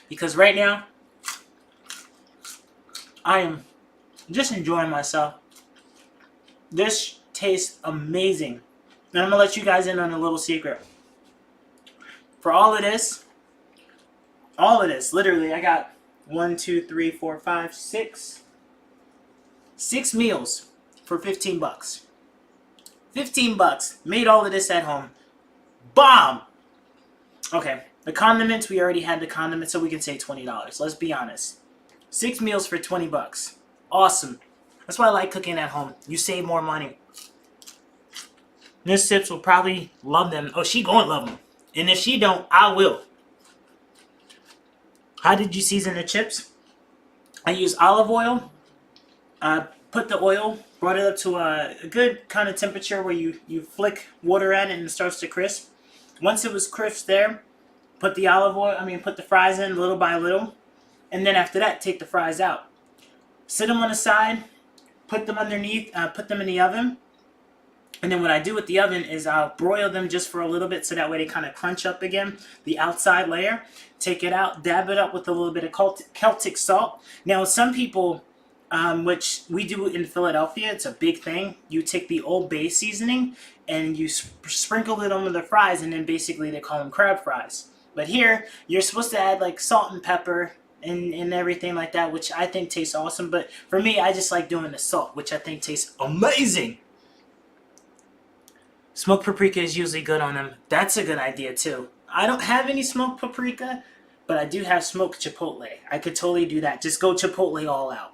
Because right now, I am just enjoying myself. This tastes amazing. And I'm going to let you guys in on a little secret. For all of this, literally, I got 1, 2, 3, 4, 5, 6 meals for $15. $15. Made all of this at home. Bomb! Okay, the condiments, we already had the condiments, so we can say $20. Let's be honest. 6 meals for $20. Awesome. That's why I like cooking at home. You save more money. Miss Sips will probably love them. Oh, she gonna love them. And if she don't, I will. How did you season the chips? I use olive oil. Put the oil, brought it up to a good kind of temperature where you flick water at it and it starts to crisp. Once it was crisp there, put the fries in little by little. And then after that, take the fries out. Sit them on the side, put them underneath, put them in the oven. And then what I do with the oven is I'll broil them just for a little bit so that way they kind of crunch up again, the outside layer. Take it out, dab it up with a little bit of Celtic salt. Now, some people, which we do in Philadelphia, it's a big thing. You take the Old Bay seasoning and you sprinkle it on the fries, and then basically they call them crab fries. But here, you're supposed to add like salt and pepper and everything like that, which I think tastes awesome. But for me, I just like doing the salt, which I think tastes amazing. Smoked paprika is usually good on them. That's a good idea too. I don't have any smoked paprika, but I do have smoked chipotle. I could totally do that. Just go chipotle all out.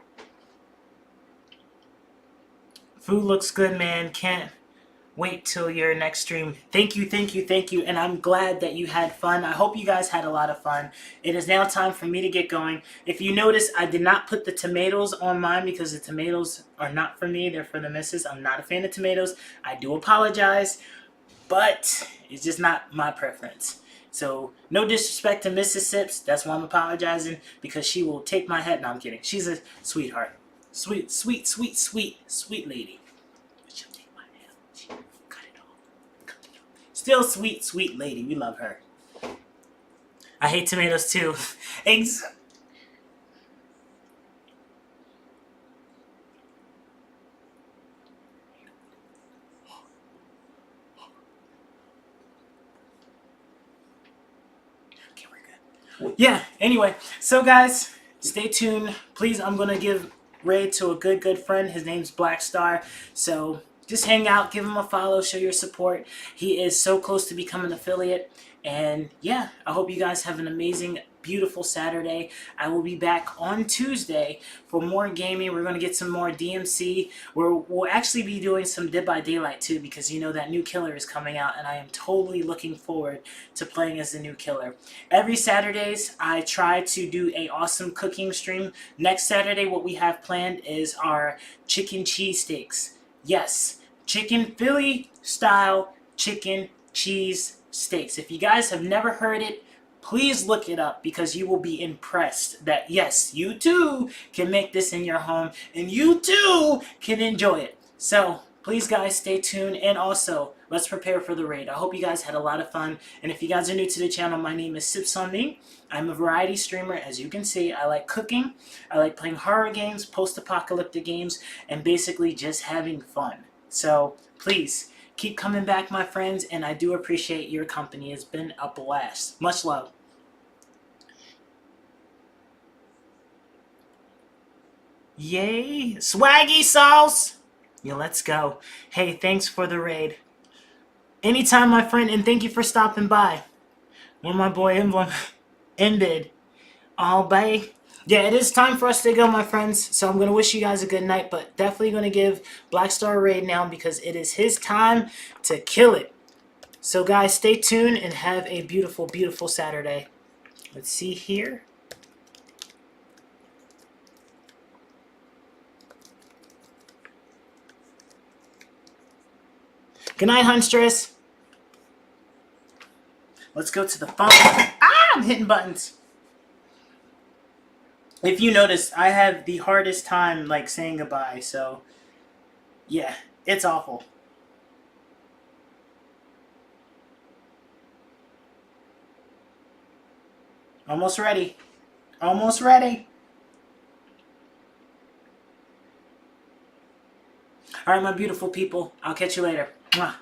Food looks good, man. Can't wait till your next stream. Thank you, thank you, thank you. And I'm glad that you had fun. I hope you guys had a lot of fun. It is now time for me to get going. If you notice, I did not put the tomatoes on mine because the tomatoes are not for me. They're for the missus. I'm not a fan of tomatoes. I do apologize, but it's just not my preference. So no disrespect to Mrs. Sips. That's why I'm apologizing, because she will take my head. No, I'm kidding. She's a sweetheart. Sweet, sweet, sweet, sweet, sweet lady. But she'll take my head. She'll cut it off. Cut it off. Still sweet, sweet lady. We love her. I hate tomatoes too. Eggs. Okay, we're good. Yeah, anyway. So guys, stay tuned. Please, I'm going to give raid to a good friend. His name's Black Star. So just hang out, give him a follow, show your support. He is so close to becoming an affiliate. And yeah, I hope you guys have an amazing, beautiful Saturday. I will be back on Tuesday for more gaming. We're going to get some more DMC. We'll actually be doing some Dead by Daylight too, because you know that new killer is coming out, and I am totally looking forward to playing as the new killer. Every Saturdays, I try to do a awesome cooking stream. Next Saturday, what we have planned is our chicken cheese steaks. Yes, chicken Philly style chicken cheese steaks. If you guys have never heard it, please look it up, because you will be impressed that yes, you too can make this in your home and you too can enjoy it. So please guys, stay tuned, and also let's prepare for the raid. I hope you guys had a lot of fun, and if you guys are new to the channel, my name is Sips on Me. I'm a variety streamer. As you can see, I like cooking, I like playing horror games, post-apocalyptic games, and basically just having fun. So please keep coming back, my friends, and I do appreciate your company. It's been a blast. Much love. Yay! Swaggy sauce! Yeah, let's go. Hey, thanks for the raid. Anytime, my friend, and thank you for stopping by. When my boy Emblem ended. Oh, bye. Yeah, it is time for us to go, my friends. So I'm going to wish you guys a good night, but definitely going to give Black Star a raid now, because it is his time to kill it. So guys, stay tuned and have a beautiful, beautiful Saturday. Let's see here. Good night, Huntress. Let's go to the phone. Ah, I'm hitting buttons. If you notice, I have the hardest time like saying goodbye, so yeah, it's awful. Almost ready. Almost ready. Alright, my beautiful people. I'll catch you later. Mwah.